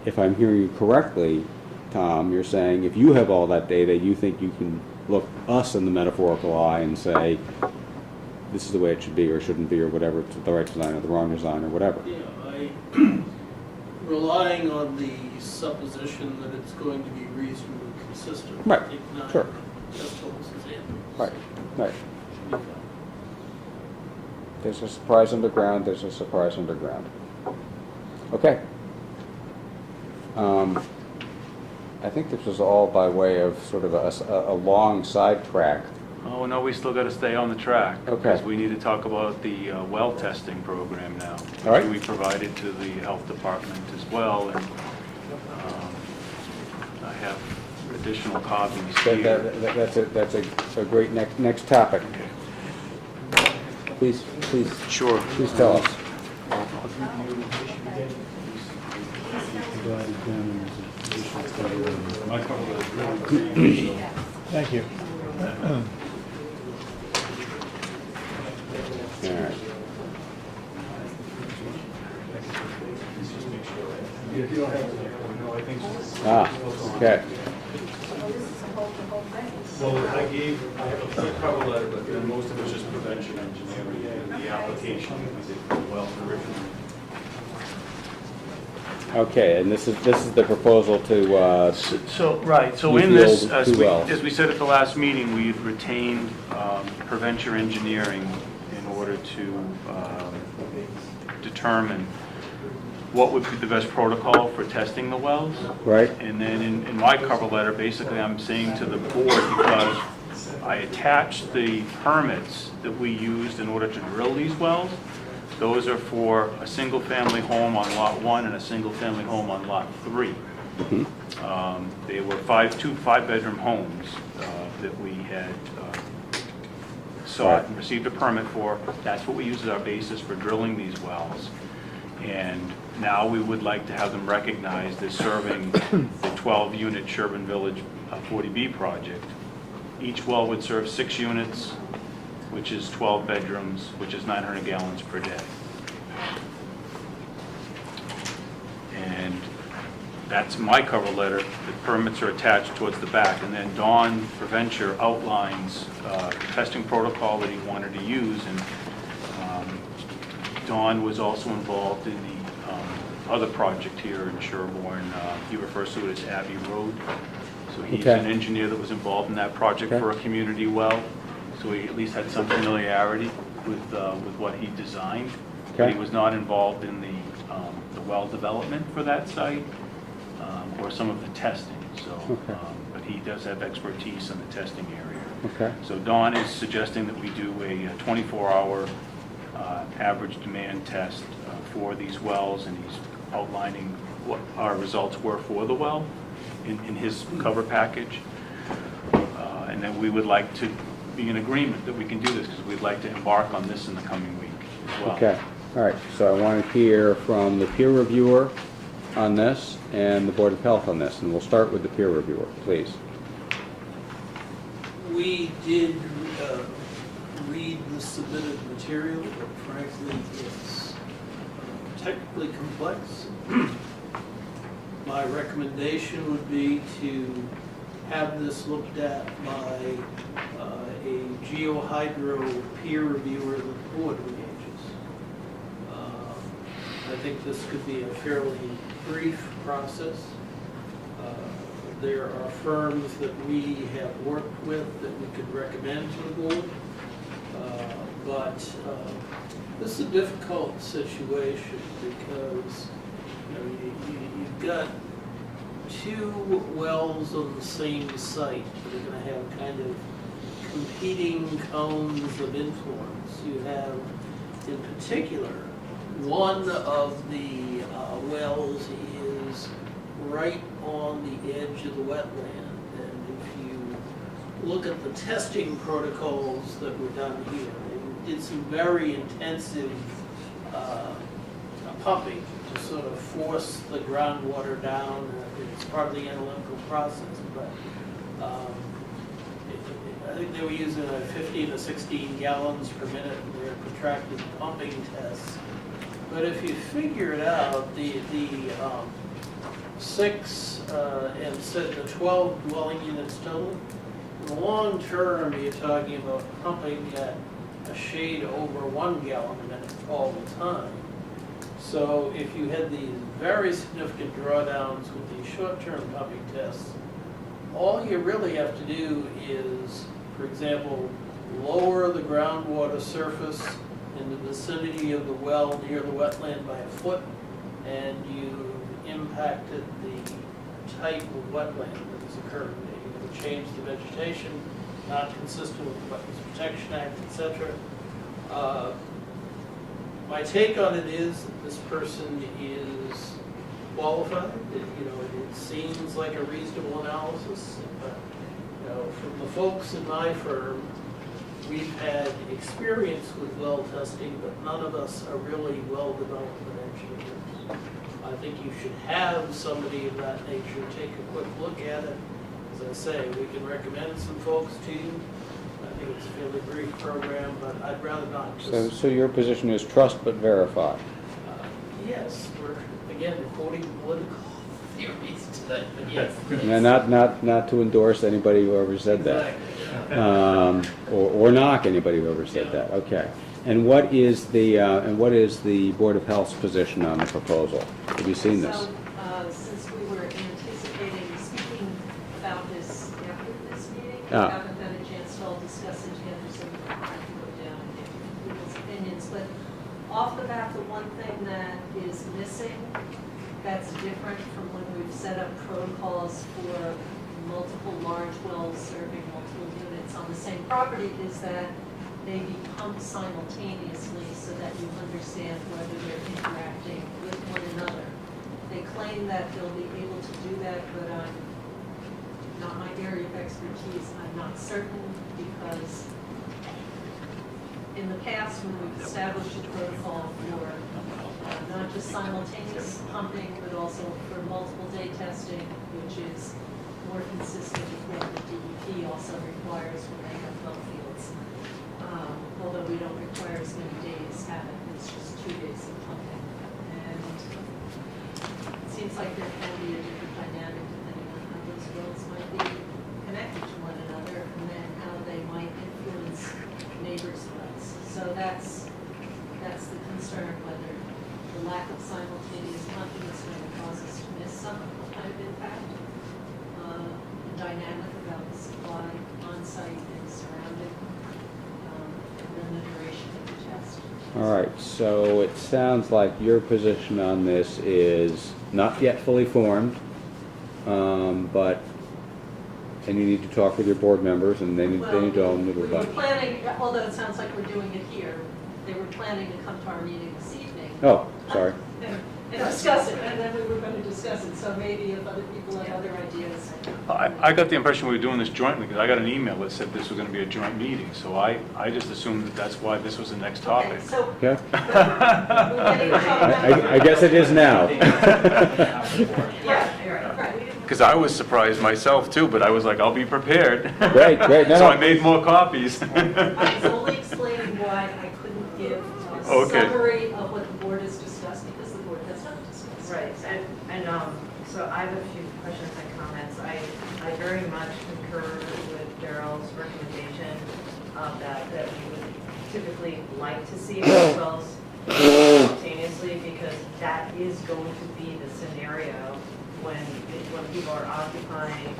if I'm hearing you correctly, Tom, you're saying if you have all that data, you think you can look us in the metaphorical eye and say, this is the way it should be or shouldn't be or whatever, it's the right design or the wrong design or whatever. Yeah, relying on the supposition that it's going to be reasonably consistent. Right, Take 9 sure. test holes as examples. Right, right. Should be fine. There's a surprise underground, there's a surprise underground. Okay. I think this was all by way of sort of a long sidetrack. Oh, no, we still got to stay on the track. Okay. Because we need to talk about the well testing program now. All right. Which we provided to the health department as well, and I have additional copies here. That's a great next topic. Please, Sure. please tell us. Thank you. All right. Okay. Well, I have a cover letter, but then most of it's just prevention engineering and the application that we did for the well originally. Okay, and this is the proposal to, So, right, so Use in the this, old two wells. as we said at the last meeting, we had retained Preventure Engineering in order to determine what would be the best protocol for testing the wells. right? And then in my cover letter, basically, I'm saying to the board, because I attached the permits that we used in order to drill these wells. Those are for a single-family home on Lot 1 and a single-family home on Lot 3. They were two five-bedroom homes that we had sought and received a permit for. That's what we use as our basis for drilling these wells. And now we would like to have them recognized as serving the 12-unit Sherborn Village 40B project. Each well would serve 6 units, which is 12 bedrooms, which is 900 gallons per day. And that's my cover letter. The permits are attached towards the back. And then Don Preventure outlines the testing protocol that he wanted to use. And Don was also involved in the other project here in Sherborn. He refers to it as Abbey Road. So he's Okay. an engineer that was involved in that project for a community well. So he at least had some familiarity with what he designed. But Okay. he was not involved in the well development for that site or some of the testing. So, Okay. but he does have expertise in the testing area. Okay. So Don is suggesting that we do a 24-hour average demand test for these wells, and he's outlining what our results were for the well in his cover package. And then we would like to be in agreement that we can do this, because we'd like to embark on this in the coming week as well. Okay, all right, so I want to hear from the peer reviewer on this and the Board of Health on this, and we'll start with the peer reviewer, please. We did read the submitted material, but frankly, it's technically complex. My recommendation would be to have this looked at by a geohydro peer reviewer that the board engages. I think this could be a fairly brief process. There are firms that we have worked with that we could recommend to the board. But this is a difficult situation because you've got two wells on the same site that are going to have kind of competing cones of influence. You have, in particular, one of the wells is right on the edge of the wetland. And if you look at the testing protocols that were done here, they did some very intensive pumping to sort of force the groundwater down. It's part of the analytical process, but I think they were using 15 to 16 gallons per minute in their protracted pumping tests. But if you figure it out, the 6 and the 12 dwelling units total, in the long term, you're talking about pumping at a shade over 1 gallon a minute all the time. So if you had these very significant drawdowns with these short-term pumping tests, all you really have to do is, for example, lower the groundwater surface in the vicinity of the well near the wetland by a foot, and you impacted the type of wetland that is occurring. They would change the vegetation, not consistent with the Wetlands Protection Act, etc. My take on it is that this person is qualified. It seems like a reasonable analysis. But, from the folks in my firm, we've had experience with well testing, but none of us are really well-developed engineers. I think you should have somebody of that nature take a quick look at it. As I say, we can recommend some folks to you. I think it's a fairly brief program, but I'd rather not just... So your position is trust but verify? Yes, we're, again, quoting political theories today, but yes. Not to endorse anybody who ever said that. Exactly. Or knock anybody who ever said that. Okay. And what is the Board of Health's position on the proposal? Have you seen this? So, since we were anticipating speaking about this after this meeting, we haven't had a chance to all discuss it together, so we're trying to go down and get people's opinions. But off the bat, the one thing that is missing that's different from when we've set up protocols for multiple large wells serving multiple units on the same property is that they be pumped simultaneously so that you understand whether they're interacting with one another. They claim that they'll be able to do that, but not my area of expertise. I'm not certain because in the past when we've established a protocol for not just simultaneous pumping, but also for multiple day testing, which is more consistent with what the DEP also requires when they have well fields. Although we don't require as many days at it, it's just 2 days of pumping. And it seems like there can be a different dynamic depending on how those wells might be connected to one another and then how they might influence neighbors' wells. So that's the concern, whether the lack of simultaneous pumping is going to cause us to miss some kind of impact. The dynamic about the supply on-site and surrounding, and then the duration of the test. All right, so it sounds like your position on this is not yet fully formed, and you need to talk with your board members, and they need to all move We were about it. planning, although it sounds like we're doing it here, they were planning to come to our meeting this evening. Oh, sorry. And discuss it, and then we were going to discuss it, so maybe if other people have other ideas. I got the impression we were doing this jointly, because I got an email that said this was going to be a joint meeting, so I just assumed that that's why this was the next topic. Okay, so. Okay. I I guess it is now. Yeah, right. Because I was surprised myself too, but I was like, I'll be prepared. Great. No, So no. I made more copies. I was only explaining why I couldn't give a Okay. summary of what the board has discussed, because the board has not discussed. Right, and so I have a few questions and comments. I very much concur with Darrell's recommendation that we would typically like to see ourselves simultaneously, because that is going to be the scenario when people are occupying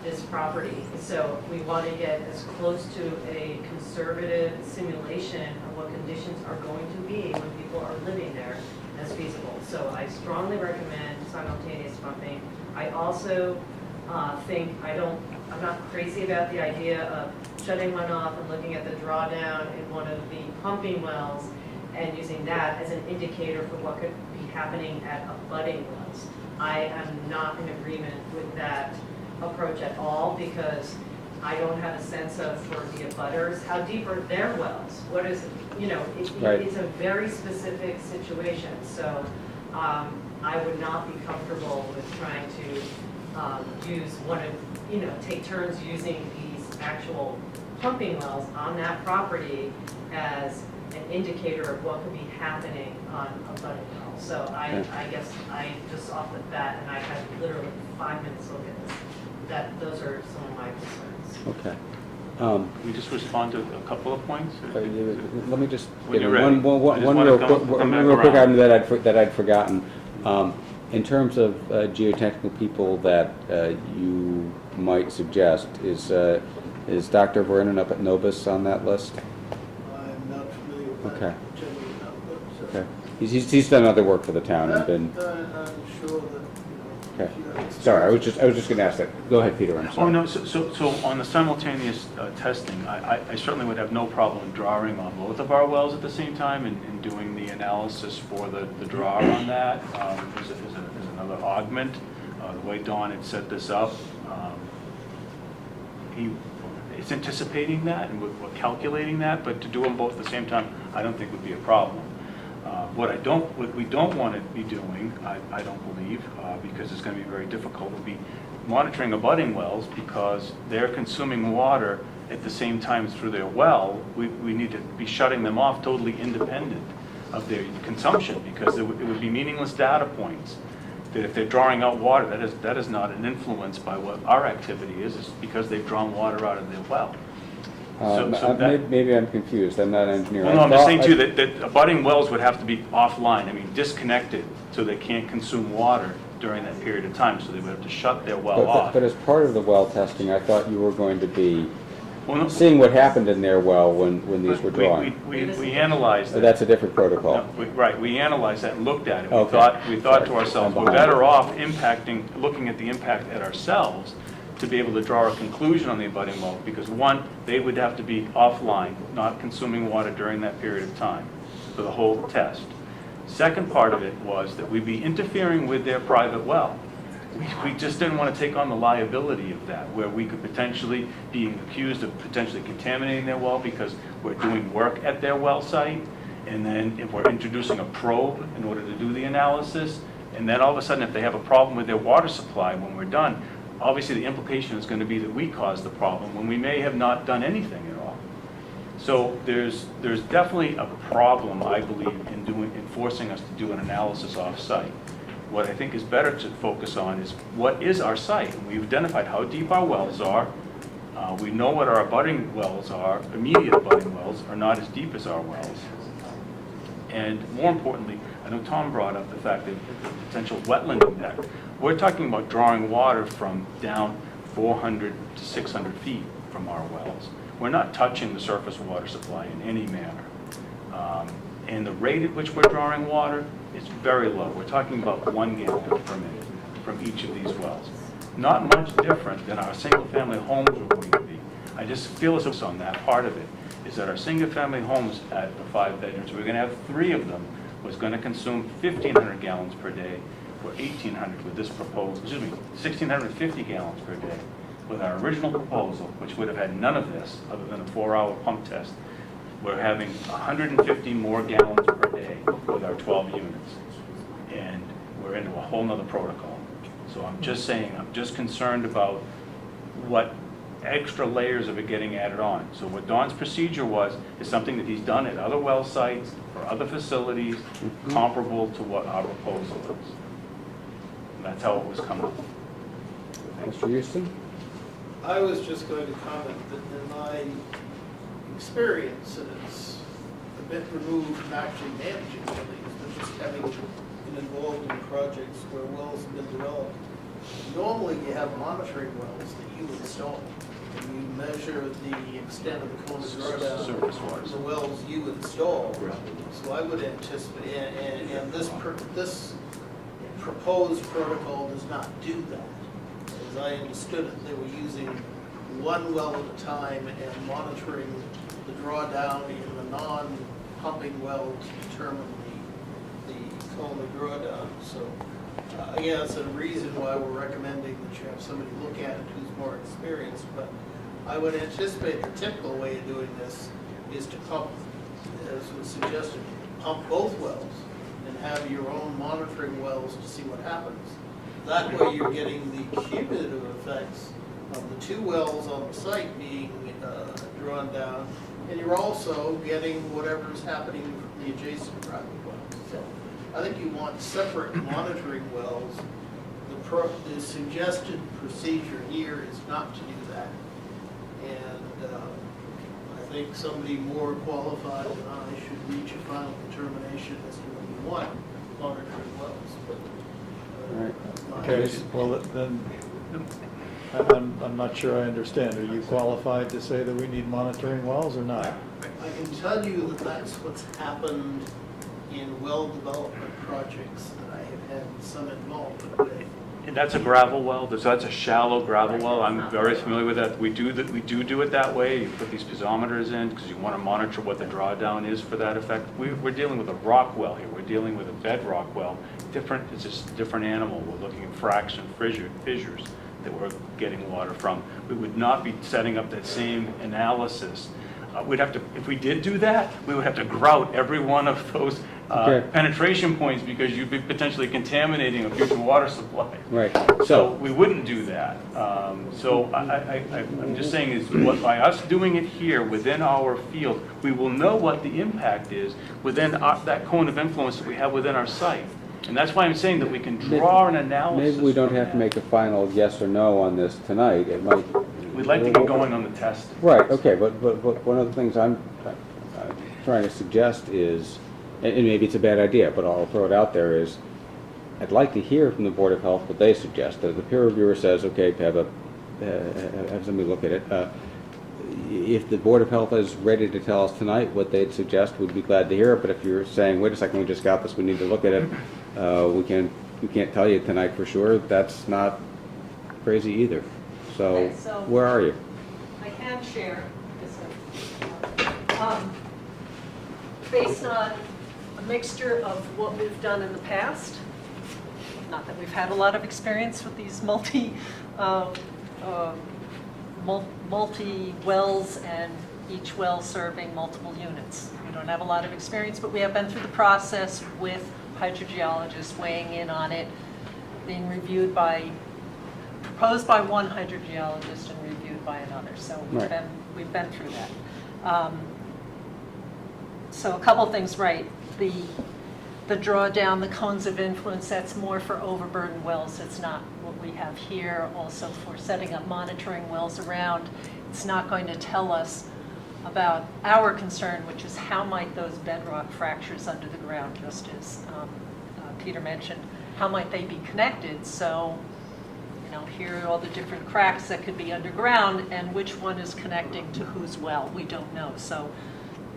this property. So we want to get as close to a conservative simulation of what conditions are going to be when people are living there as feasible. So I strongly recommend simultaneous pumping. I also think I'm not crazy about the idea of shutting one off and looking at the drawdown in one of the pumping wells and using that as an indicator for what could be happening at abutting wells. I am not in agreement with that approach at all, because I don't have a sense of, for the abutters, how deep are their wells? What is, Right. it's a very specific situation. So I would not be comfortable with trying to use take turns using these actual pumping wells on that property as an indicator of what could be happening on a budding well. So I guess I just off the bat, and I had literally 5 minutes to look at this, those are some of my concerns. Okay. Can we just respond to a couple of points? Let me just When give you're you ready. one I just real wanna quick, come back real quick around. item that I'd forgotten. In terms of geotechnical people that you might suggest, is Dr. Vernon up at Novus on that list? I'm not familiar with Okay. that, generally not, but, Okay. He's done other work for the town and been, I'm sure that, you know. okay. if you have Sorry, I was just gonna ask that. Go ahead, Peter, I'm Oh, sorry. no, so on the simultaneous testing, I certainly would have no problem drawing on both of our wells at the same time and doing the analysis for the draw on that. Is another augment. The way Don had set this up, it's anticipating that and we're calculating that, but to do them both at the same time, I don't think would be a problem. What we don't want to be doing, I don't believe, because it's going to be very difficult, would be monitoring abutting wells because they're consuming water at the same time through their well. We need to be shutting them off totally independent of their consumption because it would be meaningless data points. That if they're drawing out water, that is not an influence by what our activity is. It's because they've drawn water out of their well. Maybe I'm confused. I'm not an engineer. Well, no, I'm just saying too that abutting wells would have to be offline. I mean, disconnected, so they can't consume water during that period of time. So they would have to shut their well off. But as part of the well testing, I thought you were going to be Well, no, seeing what happened in their well when these were drawn. we analyzed that. That's a different protocol. No, right, we analyzed that and looked at it. Okay. We thought to Sorry. ourselves, I'm we're behind. better off looking at the impact at ourselves to be able to draw a conclusion on the abutting well, because one, they would have to be offline, not consuming water during that period of time for the whole test. Second part of it was that we'd be interfering with their private well. We just didn't want to take on the liability of that, where we could potentially be accused of potentially contaminating their well because we're doing work at their well site, and then if we're introducing a probe in order to do the analysis, and then all of a sudden if they have a problem with their water supply when we're done, obviously the implication is going to be that we caused the problem when we may have not done anything at all. So there's definitely a problem, I believe, in forcing us to do an analysis off-site. What I think is better to focus on is what is our site. We've identified how deep our wells are. We know what our abutting wells are. Immediate abutting wells are not as deep as our wells. And more importantly, I know Tom brought up the fact that the potential wetland impact. We're talking about drawing water from down 400 to 600 feet from our wells. We're not touching the surface water supply in any manner. And the rate at which we're drawing water is very low. We're talking about 1 gallon per minute from each of these wells. Not much different than our single-family homes are going to be. I just feel as if on that part of it is that our single-family homes at the 5 bedrooms, we're going to have 3 of them, was going to consume 1,500 gallons per day, or 1,800 with this proposal, 1,650 gallons per day with our original proposal, which would have had none of this other than a 4-hour pump test. We're having 150 more gallons per day with our 12 units. And we're into a whole nother protocol. So I'm just saying, I'm just concerned about what extra layers of it getting added on. So what Don's procedure was, is something that he's done at other well sites or other facilities comparable to what our proposal is. And that's how it was coming up. Mr. Houston? I was just going to comment that in my experience, and it's a bit removed from actually managing buildings, but just having been involved in projects where wells have been developed, normally you have monitoring wells that you install, and you measure the extent of the cone of drawdown Surface water. from the wells you install. So I would anticipate, and this proposed protocol does not do that. As I understood it, they were using one well at a time and monitoring the drawdown in the non-pumping well to determine the cone of drawdown. So again, that's a reason why we're recommending that you have somebody look at it who's more experienced. But I would anticipate the typical way of doing this is to pump, as was suggested, pump both wells and have your own monitoring wells to see what happens. That way you're getting the cumulative effects of the 2 wells on the site being drawn down, and you're also getting whatever's happening from the adjacent private wells. So I think you want separate monitoring wells. The suggested procedure here is not to do that. And I think somebody more qualified than I should reach a final determination as to whether you want monitoring wells. But, All right. Okay, well, then, I'm not sure I understand. Are you qualified to say that we need monitoring wells or not? I can tell you that that's what's happened in well development projects that I have had some involvement with. And that's a gravel well, that's a shallow gravel well, I'm very familiar with that. We do it that way, you put these piezometers in, because you want to monitor what the drawdown is for that effect. We're dealing with a rock well here, we're dealing with a bedrock well, it's just a different animal, we're looking at fraction fissures that we're getting water from. We would not be setting up that same analysis. We'd have to, if we did do that, we would have to grout every one of those penetration points because you'd be potentially contaminating a future water supply. Right. So we wouldn't do that. So I'm just saying is by us doing it here within our field, we will know what the impact is within that cone of influence that we have within our site. And that's why I'm saying that we can draw an analysis. Maybe we don't from have to that. make a final yes or no on this tonight. It might. We'd like to get going on the test. Right, okay, but one of the things I'm trying to suggest is, and maybe it's a bad idea, but I'll throw it out there, is I'd like to hear from the Board of Health what they suggest. The peer reviewer says, okay, have somebody look at it. If the Board of Health is ready to tell us tonight what they'd suggest, we'd be glad to hear it, but if you're saying, wait a second, we just got this, we need to look at it, we can't tell you tonight for sure, that's not crazy either. So, Okay, so- where are you? I can share this. Based on a mixture of what we've done in the past, not that we've had a lot of experience with these multi wells and each well serving multiple units. We don't have a lot of experience, but we have been through the process with hydrogeologists weighing in on it, being proposed by one hydrogeologist and reviewed by another. So we've been through that. So a couple things, right? The drawdown, the cones of influence, that's more for overburdened wells. It's not what we have here. Also for setting up monitoring wells around, it's not going to tell us about our concern, which is how might those bedrock fractures under the ground, just as Peter mentioned, how might they be connected? So, here are all the different cracks that could be underground, and which one is connecting to whose well, we don't know. So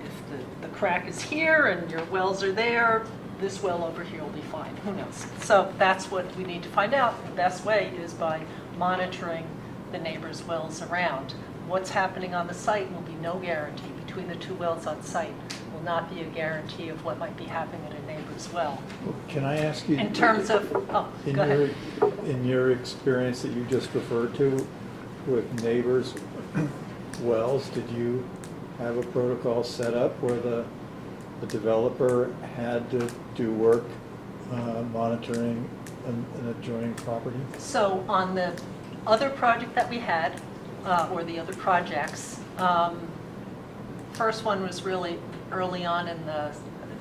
if the crack is here and your wells are there, this well over here will be fine, who knows? So that's what we need to find out. The best way is by monitoring the neighbors' wells around. What's happening on the site will be no guarantee. Between the two wells on site will not be a guarantee of what might be happening at a neighbor's well. Can I ask you? In terms of, go ahead. In your experience that you just referred to with neighbors' wells, did you have a protocol set up where the developer had to do work monitoring an adjoining property? So on the other project that we had, or the other projects, first one was really early on in the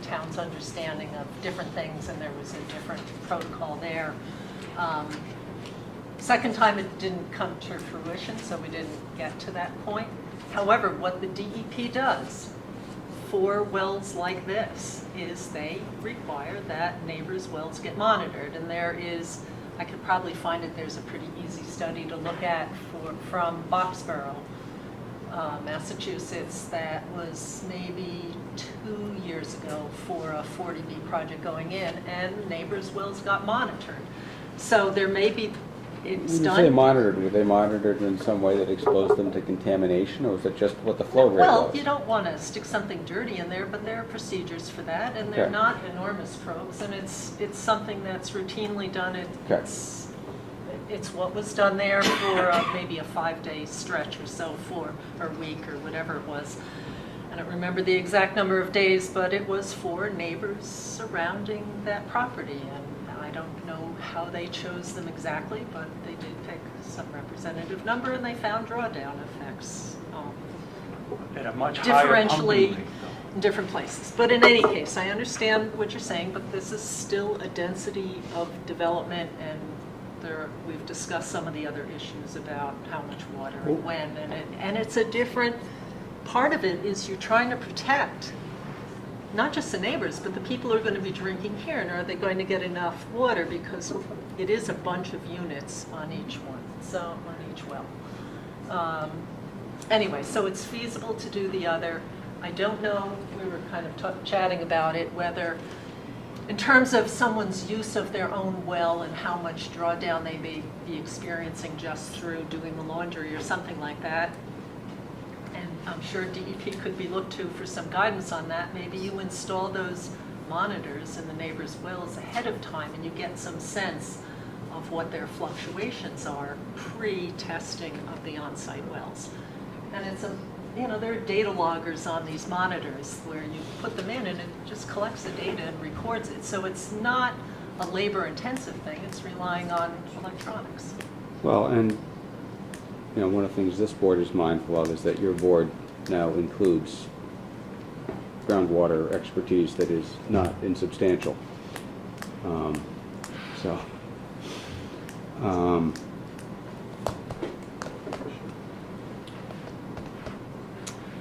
town's understanding of different things, and there was a different protocol there. Second time it didn't come to fruition, so we didn't get to that point. However, what the DEP does for wells like this is they require that neighbors' wells get monitored, and there is, I could probably find it, there's a pretty easy study to look at from Boxborough, Massachusetts, that was maybe 2 years ago for a 40B project going in, and neighbors' wells got monitored. So there may be, it's When done. you say monitored, were they monitored in some way that exposed them to contamination, or was it just what the flow rate was? Well, you don't want to stick something dirty in there, but there are procedures for that, and they're Okay. not enormous probes, and it's something that's routinely done. Okay. It's what was done there for maybe a 5-day stretch or so, or a week or whatever it was. I don't remember the exact number of days, but it was for neighbors surrounding that property, and I don't know how they chose them exactly, but they did pick some representative number, and they found drawdown effects. At a much higher pumping Differentially rate, in different places. But in any case, I understand what you're saying, but this is still a density of development, and we've discussed some of the other issues about how much water and when, and it's a different, part of it is you're trying to protect not just the neighbors, but the people who are going to be drinking here, and are they going to get enough water, because it is a bunch of units on each one, so on each well. Anyway, so it's feasible to do the other. I don't know, we were kind of chatting about it, whether in terms of someone's use of their own well and how much drawdown they may be experiencing just through doing the laundry or something like that, and I'm sure DEP could be looked to for some guidance on that, maybe you install those monitors in the neighbors' wells ahead of time and you get some sense of what their fluctuations are pre-testing of the on-site wells. And it's there are data loggers on these monitors where you put them in and it just collects the data and records it. So it's not a labor-intensive thing, it's relying on electronics. Well, and, one of the things this board is mindful of is that your board now includes groundwater expertise that is not insubstantial.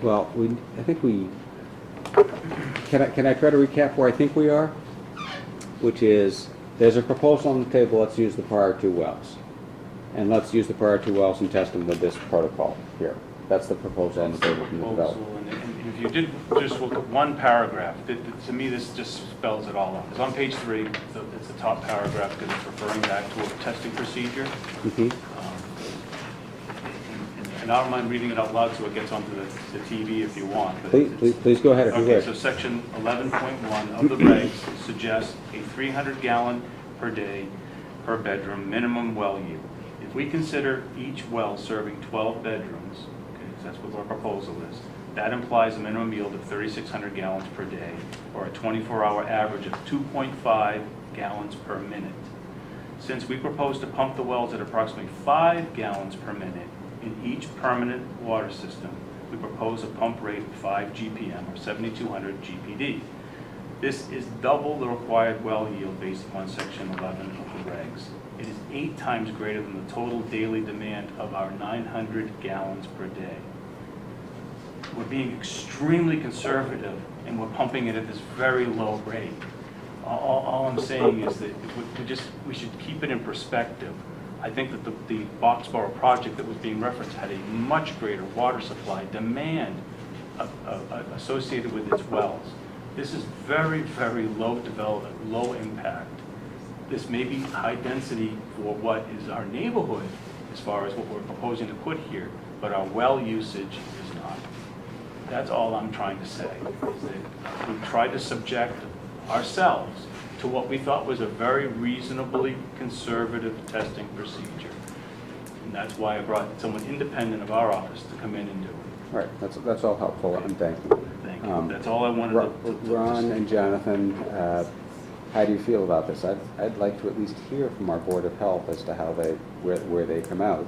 Well, I think we, can I try to recap where I think we are? Which is, there's a proposal on the table, let's use the prior 2 wells. And let's use the prior 2 wells and test them with this protocol here. That's the proposal on the table from the developer. And if you did just look at one paragraph, to me this just spells it all out. It's on page 3, it's the top paragraph because it's referring back to a testing procedure. And I don't mind reading it out loud so it gets onto the TV if you want. But Please go ahead if you okay, wish. so section 11.1 of the regs suggests a 300 gallon per day per bedroom minimum well yield. If we consider each well serving 12 bedrooms, okay, so that's what our proposal is, that implies a minimum yield of 3,600 gallons per day, or a 24-hour average of 2.5 gallons per minute. Since we propose to pump the wells at approximately 5 gallons per minute in each permanent water system, we propose a pump rate of 5 GPM, or 7,200 GPD. This is double the required well yield based upon section 11 of the regs. It is 8 times greater than the total daily demand of our 900 gallons per day. We're being extremely conservative and we're pumping it at this very low rate. All I'm saying is that we should keep it in perspective. I think that the Boxborough project that was being referenced had a much greater water supply demand associated with its wells. This is very, very low development, low impact. This may be high density for what is our neighborhood as far as what we're proposing to put here, but our well usage is not. That's all I'm trying to say, is that we tried to subject ourselves to what we thought was a very reasonably conservative testing procedure. And that's why I brought someone independent of our office to come in and do it. Right, that's all helpful, and thank you. Thank you. That's all I wanted to Ron and Jonathan, how do you feel about this? I'd like to at least hear from our Board of Health as to how where they come out.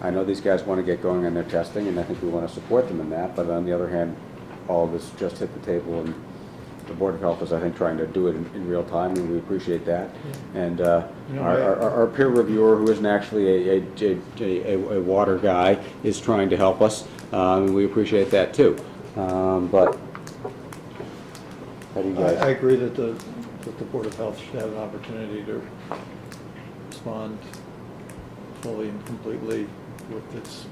I know these guys want to get going on their testing, and I think we want to support them in that, but on the other hand, all of this just hit the table, and the Board of Health is, I think, trying to do it in real time, and we appreciate that. And our peer reviewer, who isn't actually a water guy, is trying to help us, and we appreciate that too. But how do you guys? I agree that the Board of Health should have an opportunity to respond fully and completely with its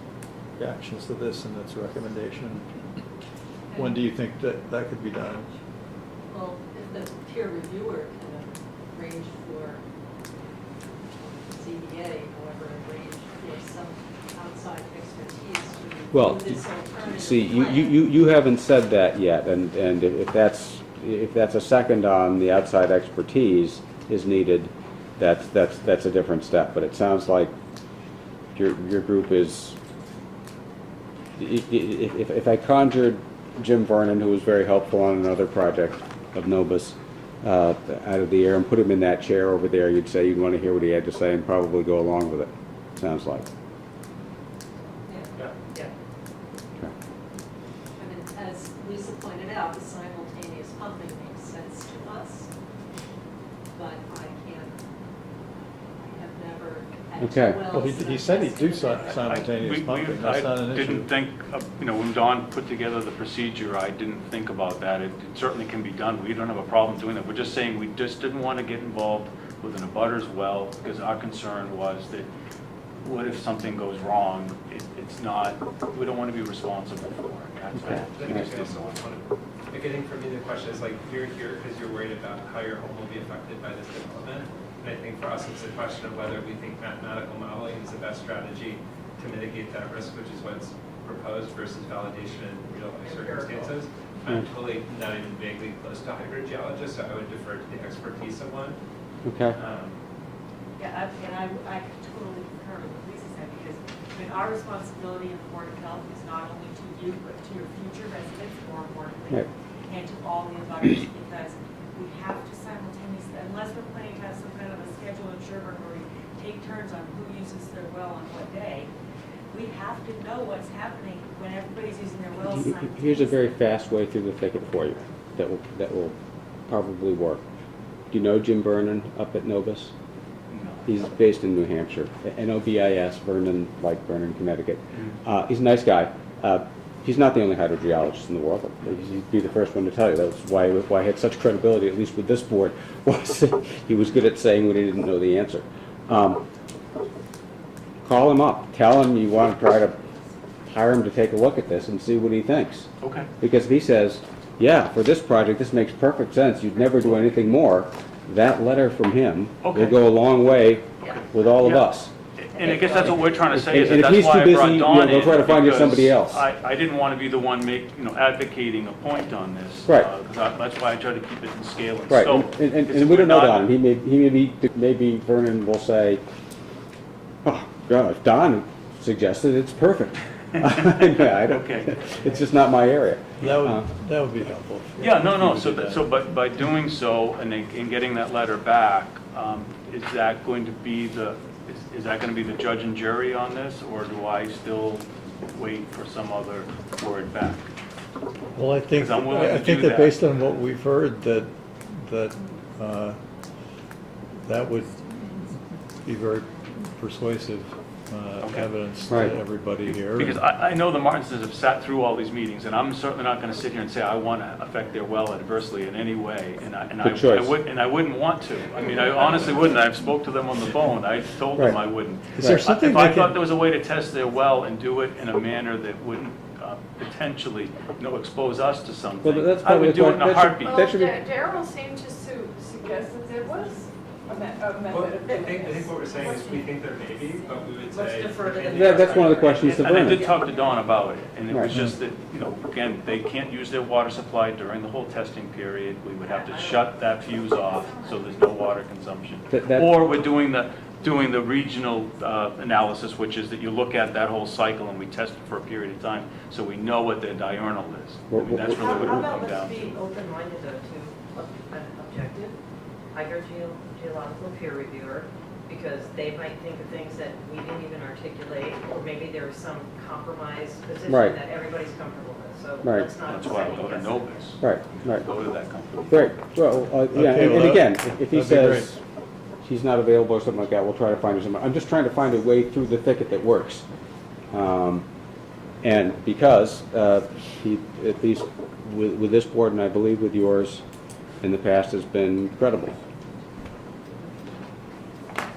reactions to this and its recommendation. When do you think that could be done? Well, if the peer reviewer can arrange for ZBA, however, arrange for some outside expertise to review this alternative see, plan. you haven't said that yet, and if that's a second on the outside expertise is needed, that's a different step. But it sounds like your group is. If I conjured Jim Vernon, who was very helpful on another project of Novus, out of the air and put him in that chair over there, you'd say you'd want to hear what he had to say and probably go along with it, sounds like. Yeah. Okay. I mean, as Lisa pointed out, the simultaneous pumping makes sense to us, but I have never had Okay. wells. Well, he said he'd do simultaneous pumping, that's not an I issue. didn't think, when Don put together the procedure, I didn't think about that. It certainly can be done. We don't have a problem doing that. We're just saying we just didn't want to get involved with an abutter's well because our concern was that what if something goes wrong? It's not, we don't want to be responsible for it. That's Okay. what we just didn't want. Like, I think for me, the question is like, you're here because you're worried about how your home will be affected by this development. And I think for us, it's a question of whether we think mathematical modeling is the best strategy to mitigate that risk, which is what's proposed, versus validation in real life circumstances. I'm totally not even vaguely close to a hydrogeologist, so I would defer to the expertise of one. Okay. Yeah, I totally concur with what Lisa said, because, I mean, our responsibility in the Board of Health is not only to you, but to your future residents, more importantly, Right. and to all the abutters, because we have to simultaneously, unless we're planning to have some kind of a schedule in Sherborn where we take turns on who uses their well on what day, we have to know what's happening when everybody's using their wells simultaneously. Here's a very fast way through the thicket for you that will probably work. Do you know Jim Vernon up at Novus? He's based in New Hampshire, N-O-B-I-S, Vernon, like Vernon, Connecticut. He's a nice guy. He's not the only hydrogeologist in the world. He'd be the first one to tell you. That's why I had such credibility, at least with this board, was he was good at saying when he didn't know the answer. Call him up. Tell him you want to try to hire him to take a look at this and see what he thinks. Okay. Because if he says, yeah, for this project, this makes perfect sense, you'd never do anything more, that letter from him Okay. will go a long way with all of Yeah. us. And I guess that's what we're trying to say, is And that if he's that's why too I brought busy, Dawn in. they'll try to find you because somebody else. I didn't want to be the one advocating a point on this. Right. That's why I try to keep it in scale and Right, scope. and we don't know Don. Maybe Vernon will say, oh, God, if Don suggested it, it's perfect. I don't, Okay. It's just not my area. That would be helpful. Yeah, no, but by doing so and getting that letter back, is that going to be the judge and jury on this, or do I still wait for some other word back? Well, I think 'Cause I'm willing to I think do that that. based on what we've heard, that would be very persuasive Okay. evidence Right. to everybody here. Because I know the Martinses have sat through all these meetings, and I'm certainly not going to sit here and say I want to affect their well adversely in any way, and Good choice. I wouldn't want to. I mean, I honestly wouldn't. I've spoke to them on the phone. I told them Right. I wouldn't. Is there Right. something If they I can? thought there was a way to test their well and do it in a manner that wouldn't potentially, expose us to something, Well, that's I would probably do it in a that should- heartbeat. Well, That should be- Daryl seemed to suggest that there was a method Well, of I doing think this. what we're saying is we think there may be, but we would Let's say. defer to the- That's one of the questions to And I Vernon. did talk to Dawn about it, and it was Right. just that, again, they can't use their water supply during the whole testing period. We would have to shut that fuse off, so there's no water consumption. That- Or we're doing the regional analysis, which is that you look at that whole cycle and we test it for a period of time, so we know what their diurnal is. I mean, that's really what it How would about come down let's to. be open-minded though to an objective hydrogeological peer reviewer, because they might think of things that we didn't even articulate, or maybe there was some compromise position Right. that everybody's comfortable with, so Right. let's not. That's why we go to Novus. Right. Go to that company. Great. Well, yeah, Okay, well, and again, that- if he that'd be says he's not available or something like that, we'll try to find him somewhere. I'm just trying to find a way through the thicket that works. And because he, at least with this board, and I believe with yours in the past, has been credible.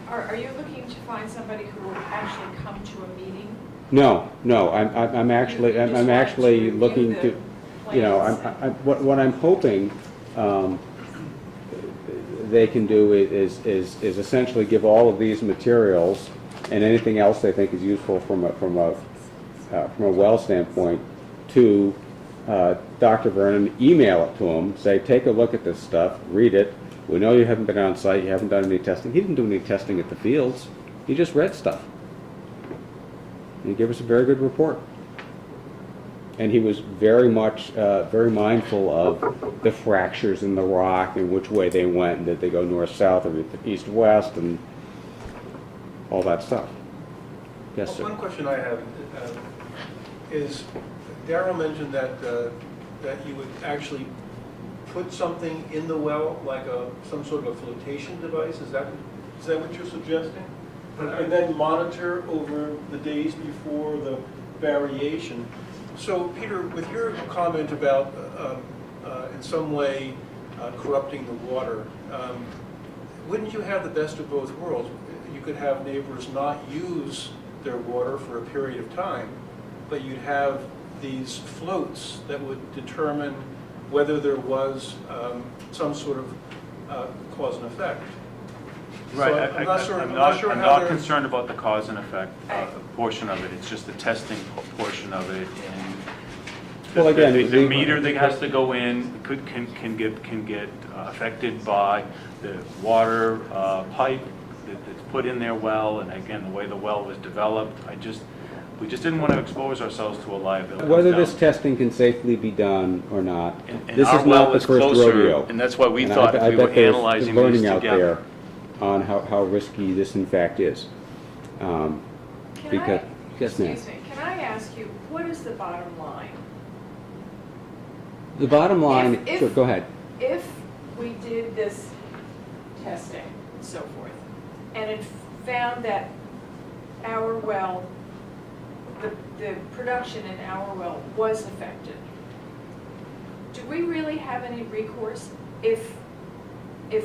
Are you looking to find somebody who will actually come to a meeting? No, I'm actually, You just I'm want actually to looking review to, the plans? what I'm hoping they can do is essentially give all of these materials and anything else they think is useful from a well standpoint to Dr. Vernon, email it to him, say, take a look at this stuff, read it. We know you haven't been on site, you haven't done any testing. He didn't do any testing at the fields. He just read stuff. And he gave us a very good report. And he was very much, very mindful of the fractures in the rock and which way they went, and did they go north-south or east-west, and all that stuff. Yes, sir. One question I have is, Darrell mentioned that you would actually put something in the well, like some sort of a flotation device. Is that what you're suggesting? And then monitor over the days before the variation. So, Peter, with your comment about in some way corrupting the water, wouldn't you have the best of both worlds? You could have neighbors not use their water for a period of time, but you'd have these floats that would determine whether there was some sort of cause and effect. Right, So I'm not sure, I'm not sure I'm how not they're- concerned about the cause and effect portion of it, it's just the testing portion of it, and Well, again, the meter that has to go in can get affected by the water pipe that's put in their well, and again, the way the well was developed, we just didn't want to expose ourselves to a liability. Whether this testing can safely be done or not, And this our is well not the is first closer, rodeo. and that's why we And thought if I we were bet there's analyzing learning these out together. there on how risky this in fact is. Because, yes, ma'am. Excuse me, can I ask you, what is the bottom line? The bottom line, If- sure, go ahead. If we did this testing and so forth, and it found that our well, the production in our well was affected, do we really have any recourse if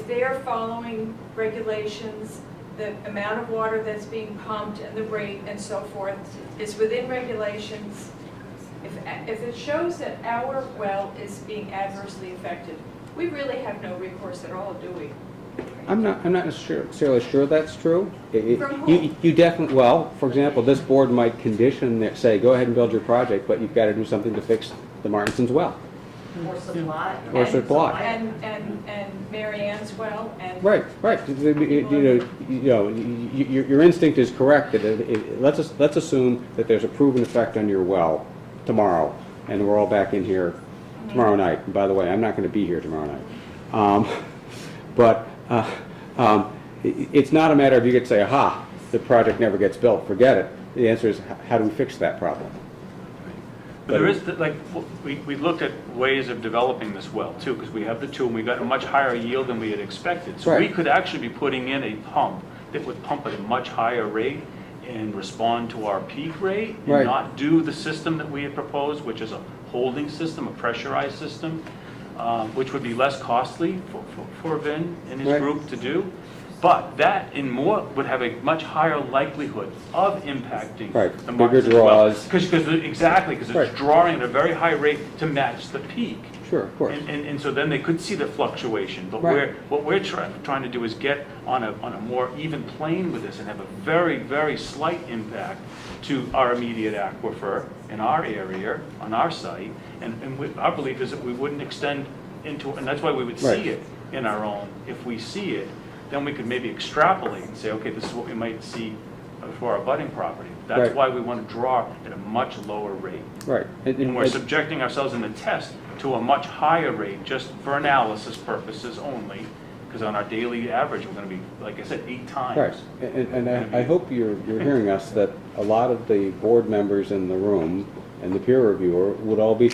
they are following regulations, the amount of water that's being pumped and the rate and so forth is within regulations? If it shows that our well is being adversely affected, we really have no recourse at all, do we? I'm not necessarily sure that's true. From whom? You definitely, well, for example, this board might condition that, say, go ahead and build your project, but you've got to do something to fix the Martinson's well. Or supply. Or supply. And Mary Ann's well, and. Right. Your instinct is correct that let's assume that there's a proven effect on your well tomorrow, and we're all back in here tomorrow night. And by the way, I'm not going to be here tomorrow night. But it's not a matter of you could say, aha, the project never gets built, forget it. The answer is, how do we fix that problem? But there is, we looked at ways of developing this well too, because we have the two, and we got a much higher yield than we had expected. So we Right. could actually be putting in a pump that would pump at a much higher rate and respond to our peak rate, and Right. not do the system that we had proposed, which is a holding system, a pressurized system, which would be less costly for Vin and his Right. group to do. But that in more would have a much higher likelihood of impacting Right, the bigger Martinson's well. draws. Exactly, because Right. it's drawing at a very high rate to match the peak. Sure, of course. And so then they could see the fluctuation. But Right. what we're trying to do is get on a more even plane with this and have a very, very slight impact to our immediate aquifer in our area, on our site. And our belief is that we wouldn't extend into, and that's why we would Right. see it in our own. If we see it, then we could maybe extrapolate and say, okay, this is what we might see for our budding property. That's Right. why we want to draw at a much lower rate. Right. And we're subjecting ourselves in the test to a much higher rate, just for analysis purposes only, because on our daily average, we're going to be, like I said, 8 times. Right, and I hope you're hearing us, that a lot of the board members in the room and the peer reviewer would all be